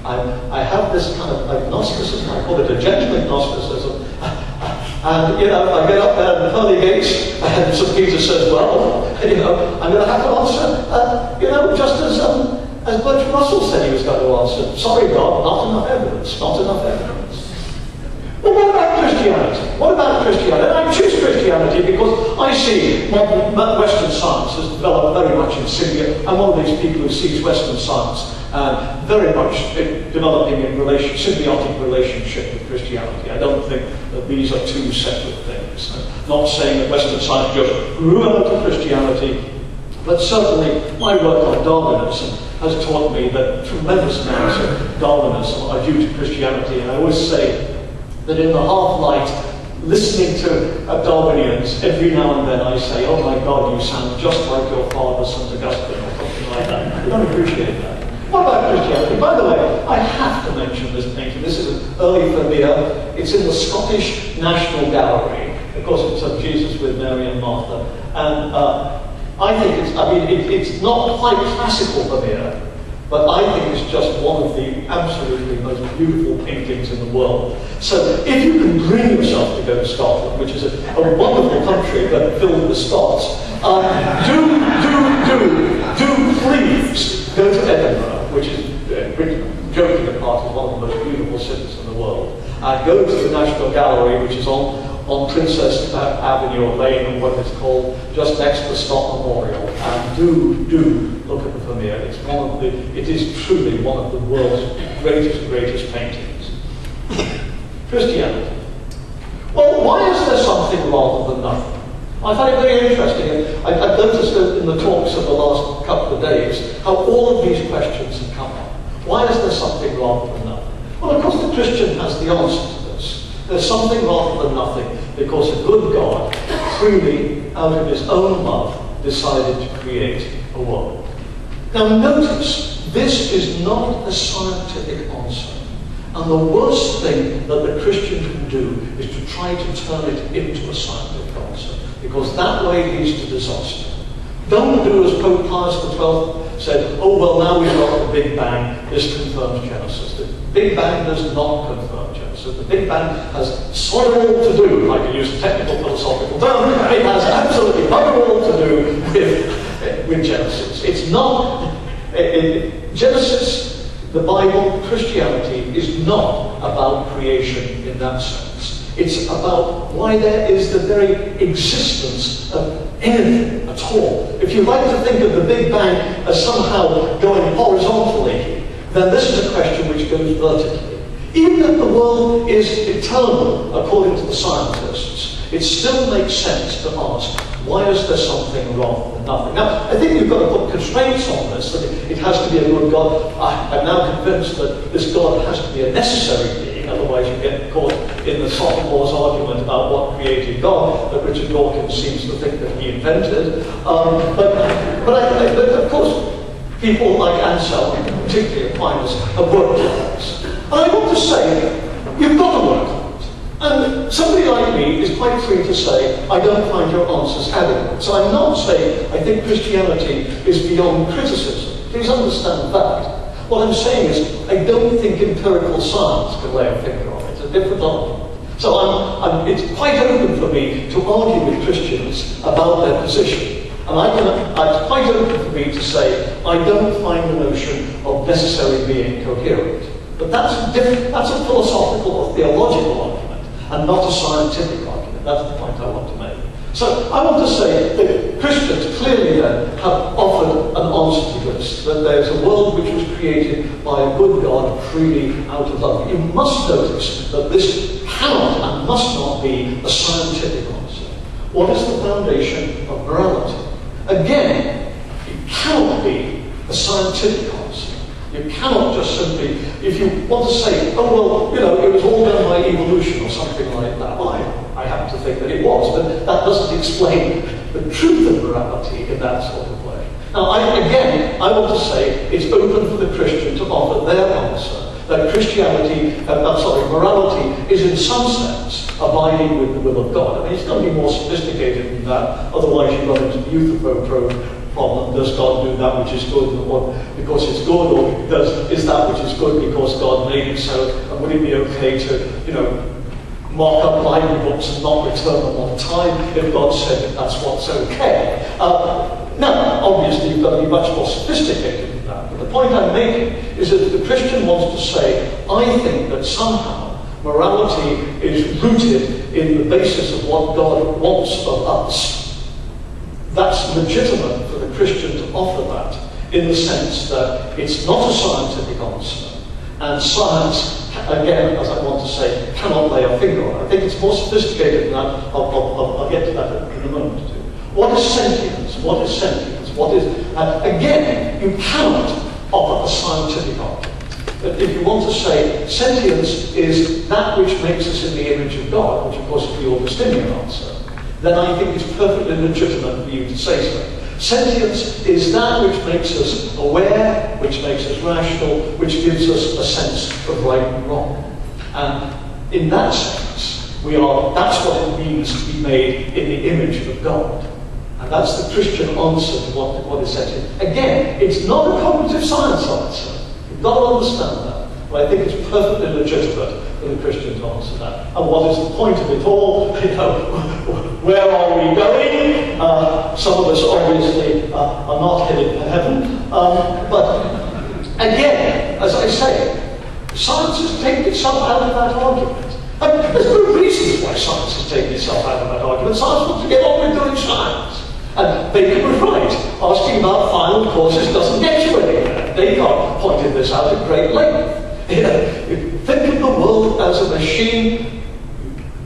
C: I have this kind of agnosticism, I call it a gentle agnosticism. And, I get up there in the pearly gates, and St. Peter says, well, I'm going to have to answer, just as Bertrand Russell said he was going to answer. Sorry, God, not enough evidence, not enough evidence. Well, what about Christianity? What about Christianity? And I choose Christianity because I see Western science has developed very much in symbiote. I'm one of these people who sees Western science very much developing in symbiotic relationship with Christianity. I don't think that these are two separate things. I'm not saying that Western science just grew out of Christianity, but certainly my work on Darwinism has taught me that tremendous amounts of Darwinism are due to Christianity. And I always say that in the half-light, listening to Darwinians, every now and then I say, oh my God, you sound just like your father, St. Augustine, or something like that. I don't appreciate that. What about Christianity? By the way, I have to mention this painting. This is an early Vermeer. It's in the Scottish National Gallery. Of course, it's of Jesus with Mary and Martha. And I think it's not quite classical Vermeer, but I think it's just one of the absolutely most beautiful paintings in the world. So if you can bring yourself to go to Scotland, which is a wonderful country but filled with Scots, do please go to Edinburgh, which is, joking apart, is one of the most beautiful cities in the world. Go to the National Gallery, which is on Princess Avenue or Lane, or what it's called, just next to the Scott Memorial, and do look at the Vermeer. It is truly one of the world's greatest paintings. Christianity. Well, why is there something rather than nothing? I find it very interesting. I've noticed in the talks of the last couple of days how all of these questions have come up. Why is there something rather than nothing? Well, of course, the Christian has the answer to this. There's something rather than nothing because a good God, freely, out of his own love, decided to create a world. Now notice, this is not a scientific answer. And the worst thing that the Christian can do is to try to turn it into a scientific answer, because that way leads to disaster. Don't do as Pope Pius XII said, oh, well, now we've got the Big Bang, this confirms Genesis. The Big Bang does not confirm Genesis. The Big Bang has sort of all to do, if I can use a technical philosophical term, it has absolutely nothing all to do with Genesis. It's not, Genesis, the Bible, Christianity is not about creation in that sense. It's about why there is the very existence of anything at all. If you like to think of the Big Bang as somehow going horizontally, then this is a question which goes vertically. Even if the world is eternal, according to the scientists, it still makes sense to ask, why is there something rather than nothing? Now, I think you've got to put constraints on this, that it has to be a good God. I'm now convinced that this God has to be a necessary being, otherwise you get caught in the sophomores argument about what created God, that Richard Dawkins seems to think that he invented. But of course, people like Anselm, particularly Aquinas, have worked on this. And I want to say, you've got to work on it. And somebody like me is quite free to say, I don't find your answers adequate. So I'm not saying I think Christianity is beyond criticism. Please understand that. What I'm saying is, I don't think empirical science can lay a finger on it. It's a different argument. So it's quite open for me to argue with Christians about their position. And it's quite open for me to say, I don't find the notion of necessary being coherent. But that's a philosophical or theological argument, and not a scientific argument. That's the point I want to make. So I want to say that Christians clearly then have offered an answer to this, that there's a world which was created by a good God freely out of love. You must notice that this cannot and must not be a scientific answer. What is the foundation of morality? Again, it cannot be a scientific answer. You cannot just simply, if you want to say, oh well, you know, it was all done by evolution or something like that, well, I happen to think that it was, but that doesn't explain the truth of morality in that sort of way. Now, I want to say it's open for the Christian to offer their answer, that Christianity, morality is in some sense abiding with the will of God. I mean, it's going to be more sophisticated than that, otherwise you run into the Euthyphro problem. Does God do that which is good because it's good, or is that which is good because God made it so? And would it be okay to, you know, mark up Bible books and not return them on time if God said that that's what's okay? Now, obviously, you've got to be much more sophisticated than that. But the point I'm making is that if the Christian wants to say, I think that somehow morality is rooted in the basis of what God wants of us, that's legitimate for the Christian to offer that, in the sense that it's not a scientific answer, and science, again, as I want to say, cannot lay a finger on it. I think it's more sophisticated than that. I'll get to that in a moment. What is sentience? What is sentience? What is... again, you cannot offer a scientific argument. But if you want to say sentience is that which makes us in the image of God, which of course is the Augustinian answer, then I think it's perfectly legitimate for you to say so. Sentience is that which makes us aware, which makes us rational, which gives us a sense of right and wrong. And in that sense, that's what it means to be made in the image of God. And that's the Christian answer to what is sentience. Again, it's not a cognitive science answer. You've got to understand that. But I think it's perfectly legitimate for the Christian to answer that. And what is the point of it all? You know, where are we going? Some of us obviously are not headed for heaven. But again, as I say, science has taken itself out of that argument. And there's no reasons why science has taken itself out of that argument. Science wants to get on with doing science. And Bacon was right. Asking about final causes doesn't get you anywhere. Descartes pointed this out at great length. Think of the world as a machine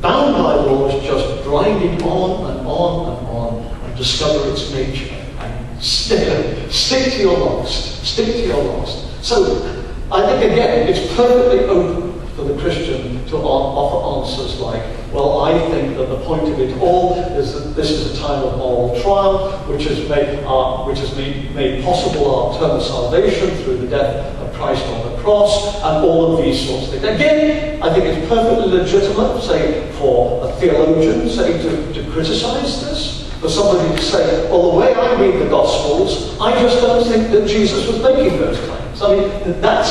C: bound by laws, just grinding on and on and on, and discover its nature. And stick to your lost. Stick to your lost. So, I think again, it's perfectly open for the Christian to offer answers like, well, I think that the point of it all is that this is a time of moral trial, which has made possible our eternal salvation through the death of Christ on the cross, and all of these sorts of things. Again, I think it's perfectly legitimate, say, for a theologian, say, to criticize this, for somebody to say, well, the way I read the Gospels, I just don't think that Jesus was making those claims. I mean, that's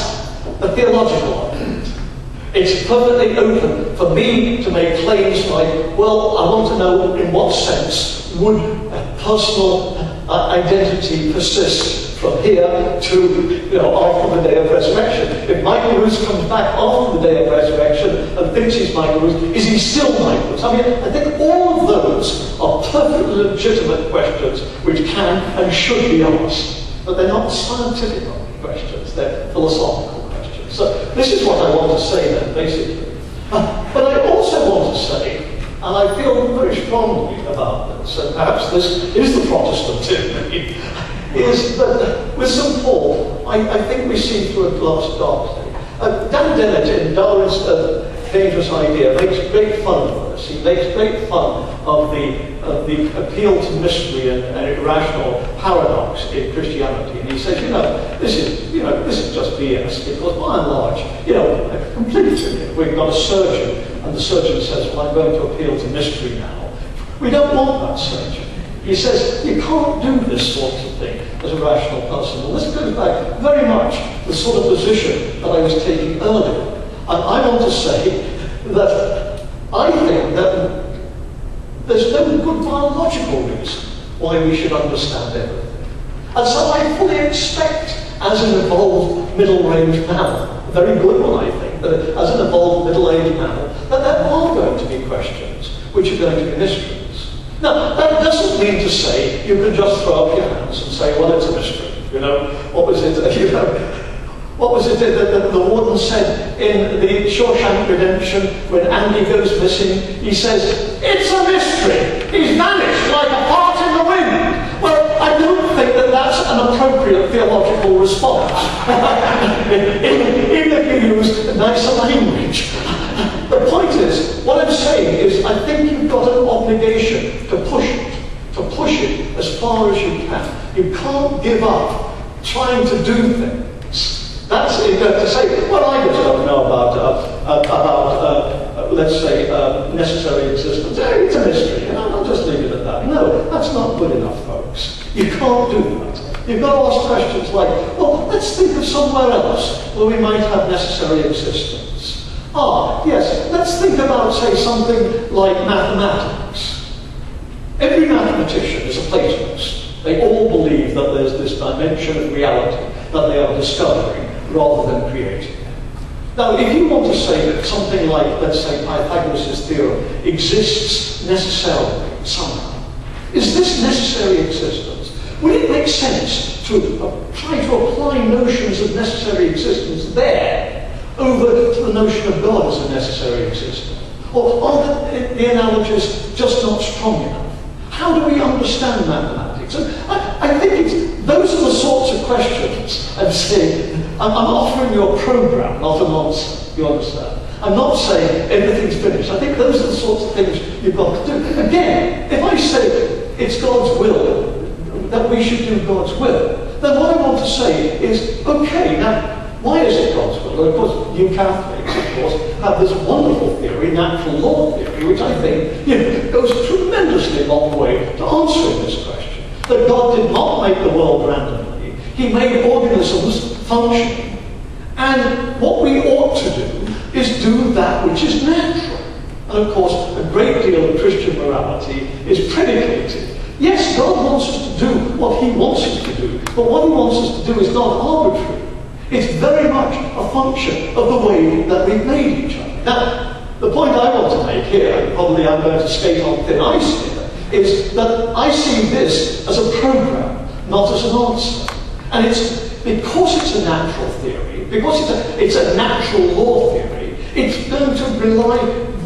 C: a theological argument. It's perfectly open for me to make claims like, well, I want to know in what sense would personal identity persist from here to, after the day of resurrection. If Michael Ruse comes back after the day of resurrection and thinks he's Michael Ruse, is he still Michael Ruse? I mean, I think all of those are perfectly legitimate questions which can and should be asked. But they're not scientific questions, they're philosophical. So this is what I want to say then, basically. But I also want to say, and I feel very strongly about this, and perhaps this is the Protestant in me, is that with St. Paul, I think we see through a glass darkly. Dan Dennett, in Darwin's Dangerous Idea, makes great fun of this. He makes great fun of the appeal to mystery and irrational paradox in Christianity. And he says, this is just BS, because by and large, completely, we've got a surgeon, and the surgeon says, well, I'm going to appeal to mystery now. We don't want that surgeon. He says, you can't do this sort of thing as a rational person. And this goes back very much to the sort of position that I was taking earlier. And I want to say that I think that there's no good biological reason why we should understand everything. And so I fully expect, as an evolved middle-aged mammal, a very good one I think, but as an evolved middle-aged mammal, that there are going to be questions which are going to be mysteries. Now, that doesn't mean to say you can just throw up your hands and say, well, it's a mystery. You know, what was it? You know, what was it that the warden said in the Shawshank Redemption when Andy goes missing? He says, it's a mystery. He's vanished like a fart in the wind. Well, I don't think that that's an appropriate theological response, even if you use nicer language. The point is, what I'm saying is, I think you've got an obligation to push it as far as you can. You can't give up trying to do things. That's it, to say, well, I just don't know about let's say, necessary existence. It's a mystery, and I'll just leave it at that. No, that's not good enough, folks. You can't do that. You've got to ask questions like, well, let's think of somewhere else where we might have necessary existence. Ah, yes, let's think about, say, something like mathematics. Every mathematician is a Platonist. They all believe that there's this dimension of reality that they are discovering rather than creating. Now, if you want to say that something like, let's say, Pythagoras' theorem exists necessarily somehow, is this necessary existence? Would it make sense to try to apply notions of necessary existence there over to the notion of God as a necessary existence? Or are the analogies just not strong enough? How do we understand mathematics? And I think those are the sorts of questions I'm saying. I'm offering you a program, not an answer, you understand? I'm not saying everything's finished. I think those are the sorts of things you've got to do. Again, if I say it's God's will, that we should do God's will, then what I want to say is, okay, now, why is it God's will? Well, of course, you Catholics, of course, have this wonderful theory, natural law theory, which I think goes a tremendously long way to answering this question. That God did not make the world randomly. He made organisms function. And what we ought to do is do that which is natural. And of course, a great deal of Christian morality is predicated. Yes, God wants us to do what he wants us to do, but what he wants us to do is not arbitrary. It's very much a function of the way that we've made each other. Now, the point I want to make here, and probably I'm going to skate on thin ice here, is that I see this as a program, not as an answer. And it's because it's a natural theory, because it's a natural law theory, it's going to rely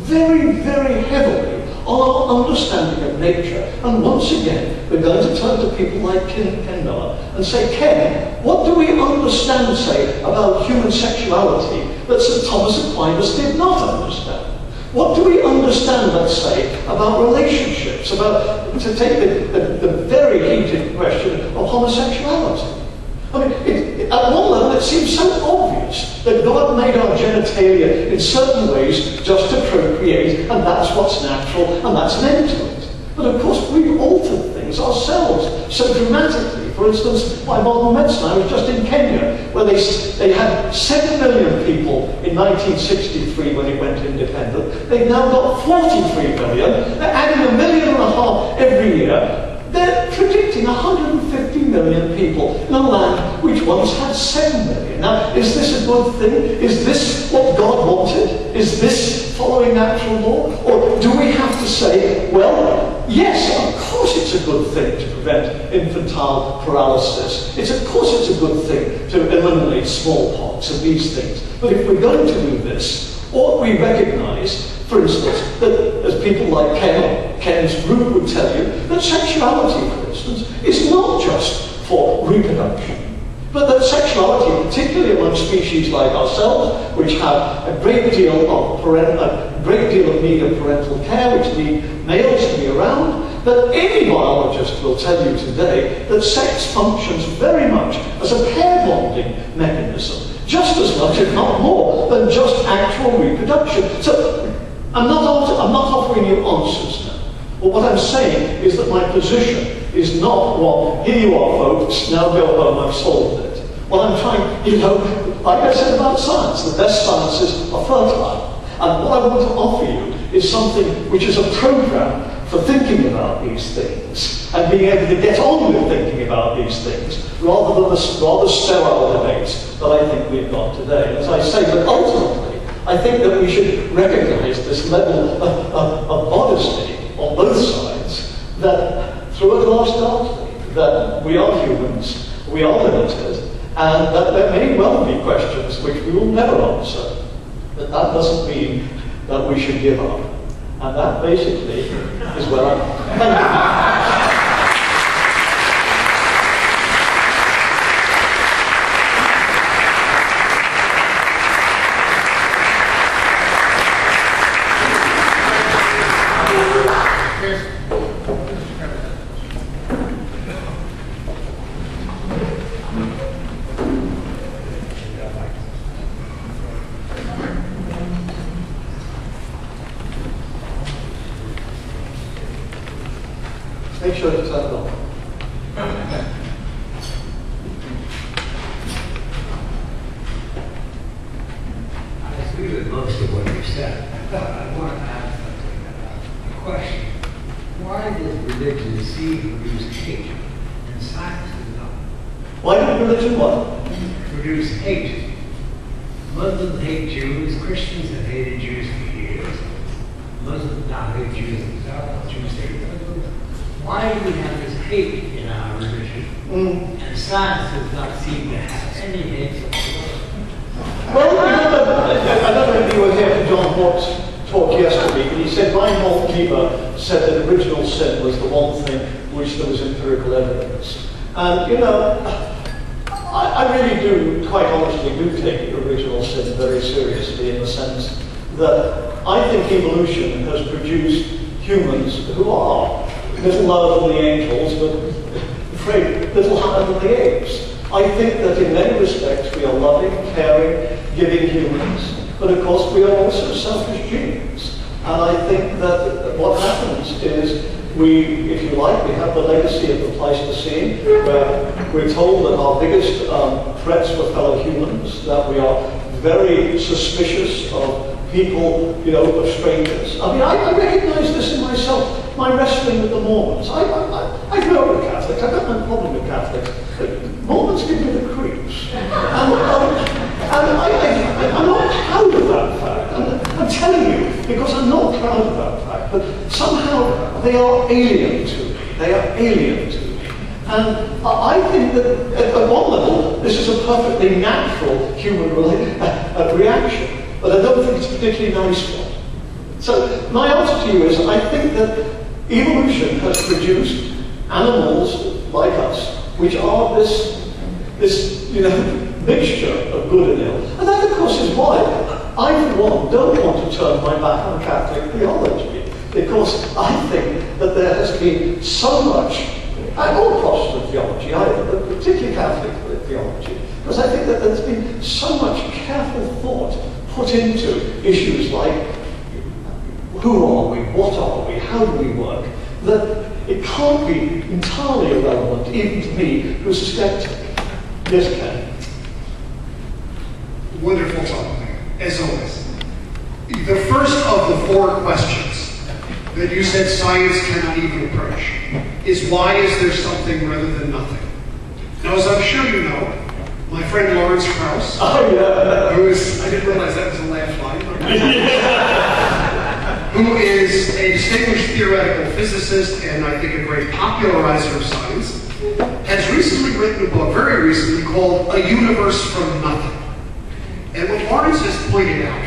C: very, very heavily on our understanding of nature. And once again, we're going to turn to people like Ken Miller and say, Ken, what do we understand, say, about human sexuality that St. Thomas Aquinas did not understand? What do we understand, let's say, about relationships, about, to take the very heated question of homosexuality? I mean, at one level, it seems so obvious that God made our genitalia in certain ways just to procreate, and that's what's natural, and that's an end to it. But of course, we've altered things ourselves so dramatically. For instance, by modern medicine, I was just in Kenya, where they had 7 million people in 1963 when it went independent. They've now got 43 million. They're adding 1.5 million every year. They're predicting 150 million people in a land which once had 7 million. Now, is this a good thing? Is this what God wanted? Is this following natural law? Or do we have to say, well, yes, of course it's a good thing to prevent infantile paralysis. Of course it's a good thing to eliminate smallpox and these things. But if we're going to do this, ought we recognize, for instance, that as people like Ken's group would tell you, that sexuality, for instance, is not just for reproduction, but that sexuality, particularly among species like ourselves, which have a great deal of need of parental care, which need males to be around, that any biologist will tell you today that sex functions very much as a pair bonding mechanism, just as much, if not more, than just actual reproduction. So I'm not offering you answers now. But what I'm saying is that my position is not what, here you are folks, now go home, I've solved it. What I'm trying, like I said about science, the best sciences are fertile. And what I want to offer you is something which is a program for thinking about these things and being able to get on with thinking about these things rather than the rather sterile debates that I think we've got today. As I say, but ultimately, I think that we should recognize this level of modesty on both sides we are humans, we are limited, and that there may well be questions which we will never answer. But that doesn't mean that we should give up. And that basically is where I'm... Thank you. Make sure to turn it on.
D: I agree with most of what you said, but I want to ask something about a question. Why does religion seem to produce hate and science does not?
C: Why did religion what?
D: Produce hate. Muslims hate Jews, Christians have hated Jews for years. Muslims now hate Jews themselves, Jews hate Muslims. Why do we have this hate in our religion? And science does not seem to have any hate whatsoever?
C: Well, remember, I don't know if you were here for John Watt's talk yesterday, but he said Reinhold Niebuhr said that original sin was the one thing which there was empirical evidence. And, you know, I really do, quite honestly, do take original sin very seriously in the sense that I think evolution has produced humans who are little lower than the angels, but afraid little higher than the apes. I think that in many respects we are loving, caring, giving humans, but of course we are also selfish beings. And I think that what happens is we, if you like, we have the legacy of the Pleistocene, where we're told that our biggest threats were fellow humans, that we are very suspicious of people, you know, of strangers. I mean, I recognize this in myself. My wrestling with the Mormons. I grew up with Catholics. I've got no problem with Catholics. But Mormons give me the creeps. And I'm not proud of that fact. I'm telling you, because I'm not proud of that fact. But somehow they are alien to me. They are alien to me. And I think that at one level, this is a perfectly natural human reaction. But I don't think it's a particularly nice one. So my answer to you is, I think that evolution has produced animals like us, which are this you know, mixture of good and ill. And that, of course, is why I, for one, don't want to turn my back on Catholic theology, because I think that there has been so much, and all Protestant theology, but particularly Catholic theology, because I think that there's been so much careful thought put into issues like who are we, what are we, how do we work, that it can't be entirely irrelevant, even to me, who's a skeptic. Yes, Ken?
E: Wonderful talk, as always. The first of the 4 questions that you said science cannot even approach is, why is there something rather than nothing? Now, as I'm sure you know, my friend Lawrence Krauss, who is, I didn't realize that was a laugh line, who is a distinguished theoretical physicist and I think a great popularizer of science, has recently written a book, very recently, called A Universe from Nothing. And what Lawrence has pointed out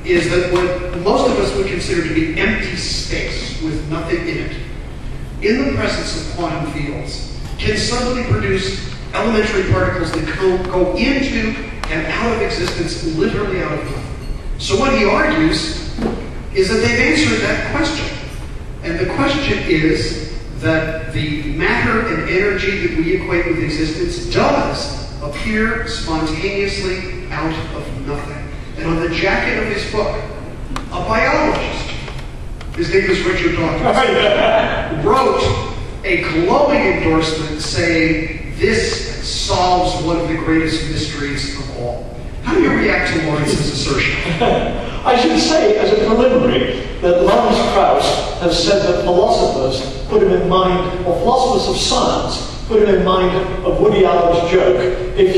E: is that what most of us would consider to be empty space with nothing in it, in the presence of quantum fields, can suddenly produce elementary particles that go into and out of existence, literally out of nothing. So what he argues is that they've answered that question. And the question is that the matter and energy that we equate with existence does appear spontaneously out of nothing. And on the jacket of his book, a biologist, his name is Richard Dawkins, wrote a glowing endorsement saying, this solves one of the greatest mysteries of all. How do you react to Lawrence's assertion?
C: I should say, as a preliminary, that Lawrence Krauss has said that philosophers put him in mind, or philosophers of science put him in mind of Woody Allen's joke. If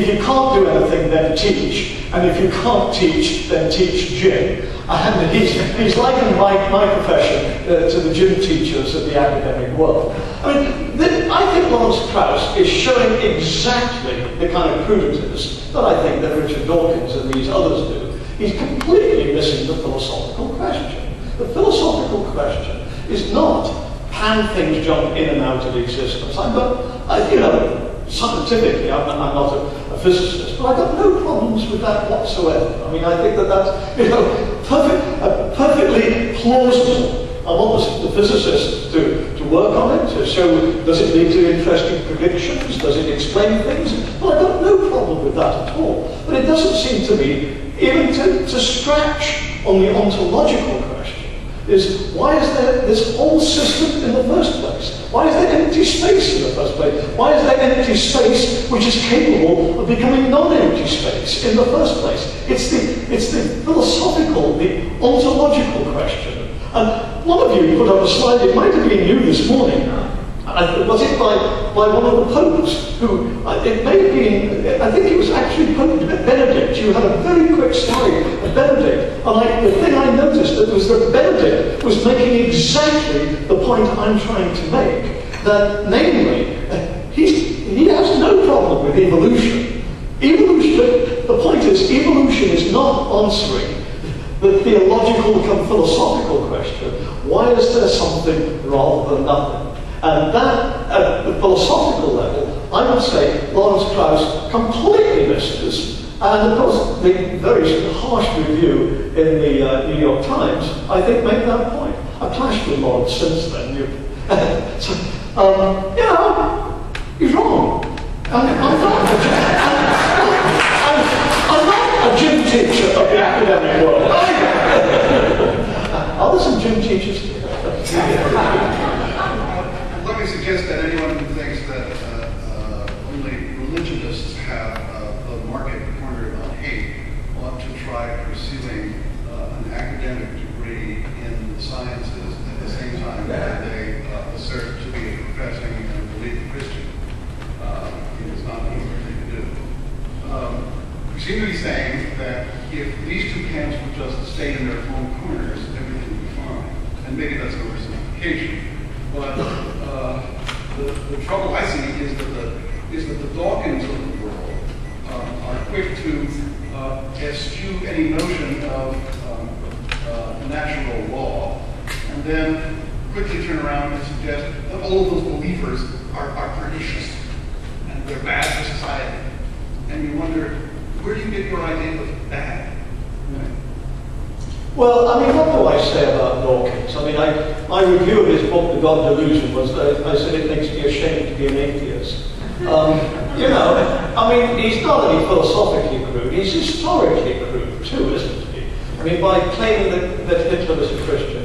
C: you can't do anything, then teach. And if you can't teach, then teach gym. And he's likened my profession to the gym teachers of the academic world. I mean, I think Lawrence Krauss is showing exactly the kind of prudeness that I think that Richard Dawkins and these others do. He's completely missing the philosophical question. The philosophical question is not, can things jump in and out of existence? Scientifically, I'm not a physicist, but I've got no problems with that whatsoever. I mean, I think that that's, perfectly plausible. I want the physicists to work on it, to show, does it lead to interesting predictions? Does it explain things? Well, I've got no problem with that at all. But it doesn't seem to me, even to scratch on the ontological question, is why is there this whole system in the first place? Why is there empty space in the first place? Why is there empty space which is capable of becoming non-empty space in the first place? It's the philosophical, the ontological question. And one of you put up a slide, it might have been you this morning, was it by one of the popes, who, it may have been, I think it was actually Pope Benedict. You had a very quick story of Benedict, and the thing I noticed was that Benedict was making exactly the point I'm trying to make, that namely, he has no problem with evolution. The point is, evolution is not answering the theological come philosophical question, why is there something rather than nothing? And that, at the philosophical level, I would say Lawrence Krauss completely missed this. And of course, the very harsh review in the New York Times, I think, made that point. I've clashed with Lawrence since then. He's wrong. I'm not a gym teacher of the academic world. Are there some gym teachers here?
F: Let me suggest that anyone who thinks that only religionists have the market cornered on hate ought to try pursuing an academic degree in the sciences at the same time that they assert to be a professing and believing Christian. It is not an easy thing to do. We seem to be saying that if these two camps would just stay in their own corners, everything would be fine. And maybe that's oversimplification. But the trouble I see is that the Dawkins of the world are quick to eschew any notion of natural law, and then quickly turn around and suggest that all of those believers are pernicious and they're bad for society. And you wonder, where do you get your idea of bad?
C: Well, I mean, what do I say about Dawkins? I mean, my review of his book, The God Delusion, was that I said it makes me ashamed to be an atheist. I mean, he's not only philosophically crude, he's historically crude too, isn't he? I mean, by claiming that Hitler was a Christian.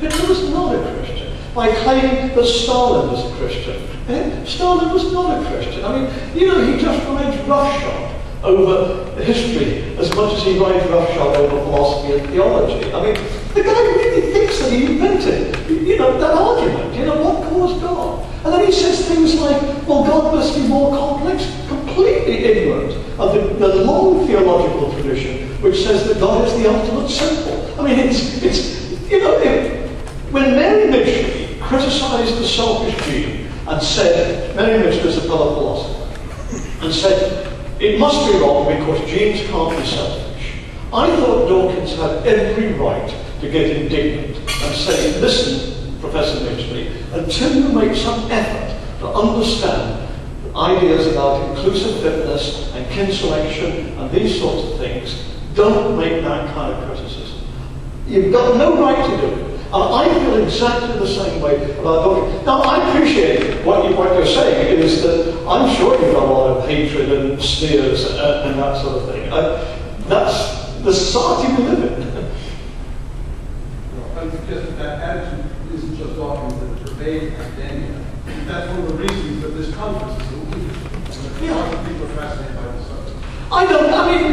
C: Hitler was not a Christian. By claiming that Stalin was a Christian. Stalin was not a Christian. I mean, he just rides roughshod over history as much as he rides roughshod over philosophy and theology. I mean, the guy really thinks that he invented, that argument, what caused God? And then he says things like, well, God must be more complex, completely ignorant of the long theological tradition which says that God is the ultimate simple. I mean, when Mary Midgley criticized the selfish gene and said, Mary Midgley is a fellow philosopher, and said, it must be wrong because genes can't be selfish. I thought Dawkins had every right to get indignant and say, listen, Professor Midgley, until you make some effort to understand ideas about inclusive fitness and kin selection and these sorts of things, don't make that kind of criticism. You've got no right to do it. And I feel exactly the same way about Dawkins. Now, I appreciate what you're saying is that I'm sure you've got a lot of hatred and sneers and that sort of thing. That's the society we live in.
G: I would suggest that attitude isn't just Dawkins, that it pervades academia. That's one of the reasons that this conference is so interesting. A lot of people are fascinated by this subject.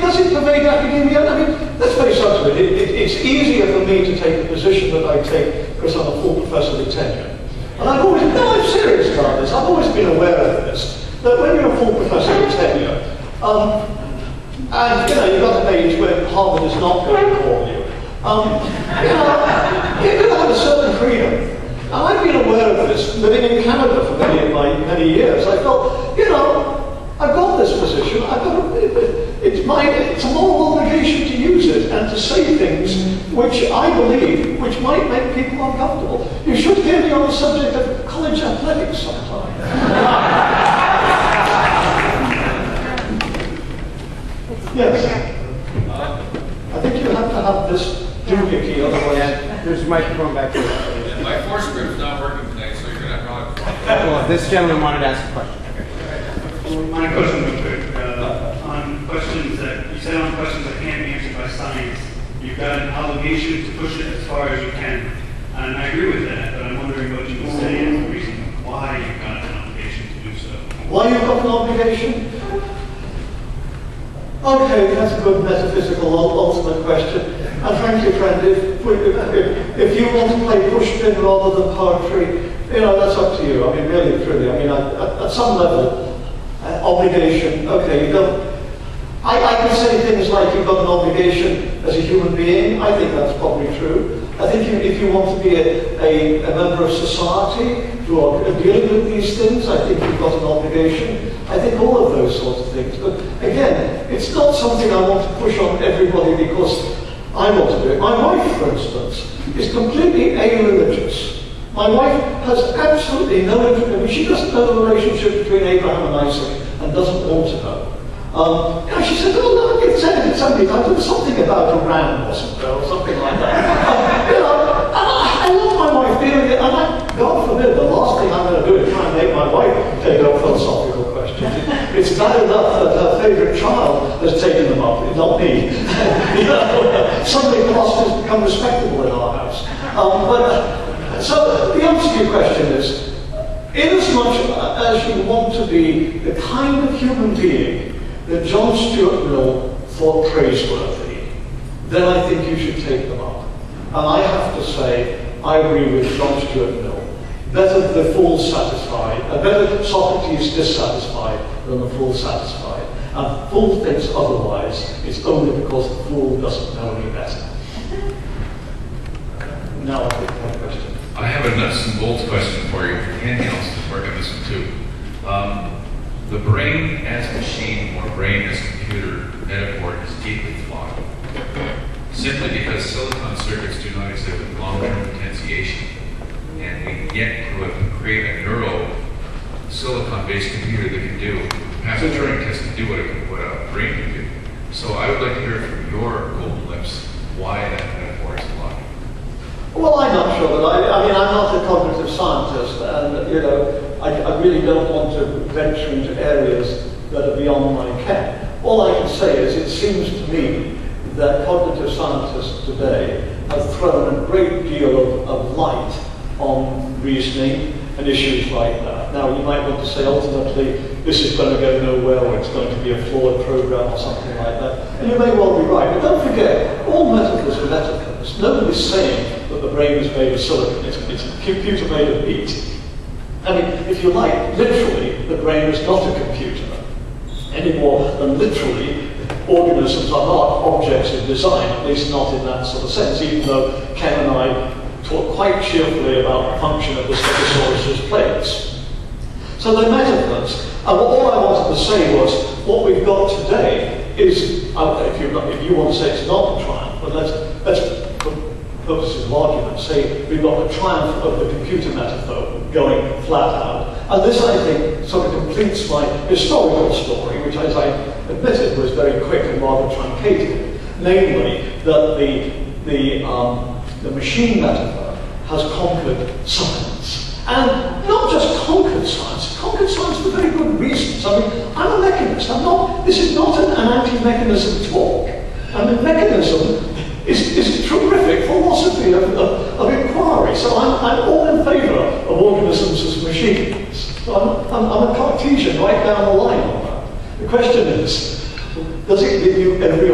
C: Does it pervade academia? I mean, let's face up to it. It's easier for me to take the position that I take because I'm a full professor with tenure. And I've always, no, I'm serious about this, I've always been aware of this, that when you're a full professor of tenure, and you've got an age when Harvard is not going to call you, you're going to have a certain freedom. And I've been aware of this, living in Canada for many years. I felt, I've got this position, it's a moral obligation to use it and to say things which I believe, which might make people uncomfortable. You should hear me on the subject of college athletics sometime. Yes. I think you have to have this doohickey, otherwise.
H: There's a microphone back there.
I: Yeah, my force grip's not working tonight, so you're going to have problems.
H: Well, this gentleman wanted to ask a question.
J: My question was good. On questions that you said that can't be answered by science, you've got an obligation to push it as far as you can. And I agree with that, but I'm wondering what you would say is the reason why you've got an obligation to do so.
C: Why you've got an obligation? Okay, that's a good metaphysical ultimate question. And frankly, friend, if you want to play pushpin rather than poetry, that's up to you. I mean, really, truly. I mean, at some level, obligation, okay, you don't. I can say things like you've got an obligation as a human being. I think that's probably true. I think if you want to be a member of society who are dealing with these things, I think you've got an obligation. I think all of those sorts of things. But again, it's not something I want to push on everybody because I want to do it. My wife, for instance, is completely a-religious. My wife has absolutely no interest. I mean, she doesn't know the relationship between Abraham and Isaac and doesn't want to know. She said, oh, no, it's something about a ram, wasn't there, or something like that. I love my wife dealing it, and God forbid, the last thing I'm going to do is try and make my wife take up philosophical questions. It's bad enough that her favourite child has taken them up, not me. Suddenly philosophy has become respectable in our house. So the answer to your question is, inasmuch as you want to be the kind of human being that John Stuart Mill thought praiseworthy, then I think you should take them up. And I have to say, I agree with John Stuart Mill. Better the fool satisfied, better Socrates dissatisfied than the fool satisfied. And the fool thinks otherwise, it's only because the fool doesn't know any better. Now I'll take my question.
I: I have a nuts and bolts question for you. Andy else to work on this one too. The brain as machine or brain as computer metaphor is deeply flawed. Simply because silicon circuits do not exhibit long-term potentiation. And we yet create a neural silicon-based computer that can do, pass a Turing test and do what a brain can do. So I would like to hear from your golden lips why that metaphor is flawed.
C: Well, I'm not sure that I mean, I'm not a cognitive scientist, and I really don't want to venture into areas that are beyond my ken. All I can say is it seems to me that cognitive scientists today have thrown a great deal of light on reasoning and issues like that. Now, you might want to say ultimately this is going to go nowhere, or it's going to be a flawed program or something like that. And you may well be right, but don't forget, all metaphors are metaphors. Nobody's saying that the brain is made of silicon, it's a computer made of meat. I mean, if you like, literally, the brain is not a computer, any more than literally organisms are not objects of design, at least not in that sort of sense, even though Ken and I talk quite cheerfully about the function of the Stegosaurus's plates. So they're metaphors. And all I wanted to say was, what we've got today is, if you want to say it's not a triumph, but let's for purposes of argument, say we've got the triumph of the computer metaphor going flat out. And this, I think, sort of completes my historical story, which, as I admitted, was very quick and rather truncated. Namely, that the machine metaphor has conquered science. And not just conquered science for very good reasons. I mean, I'm a mechanist. This is not an anti-mechanism talk. And the mechanism is a terrific philosophy of inquiry. So I'm all in favour of organisms as machines. So I'm a Cartesian right down the line on that. The question is, does it give you every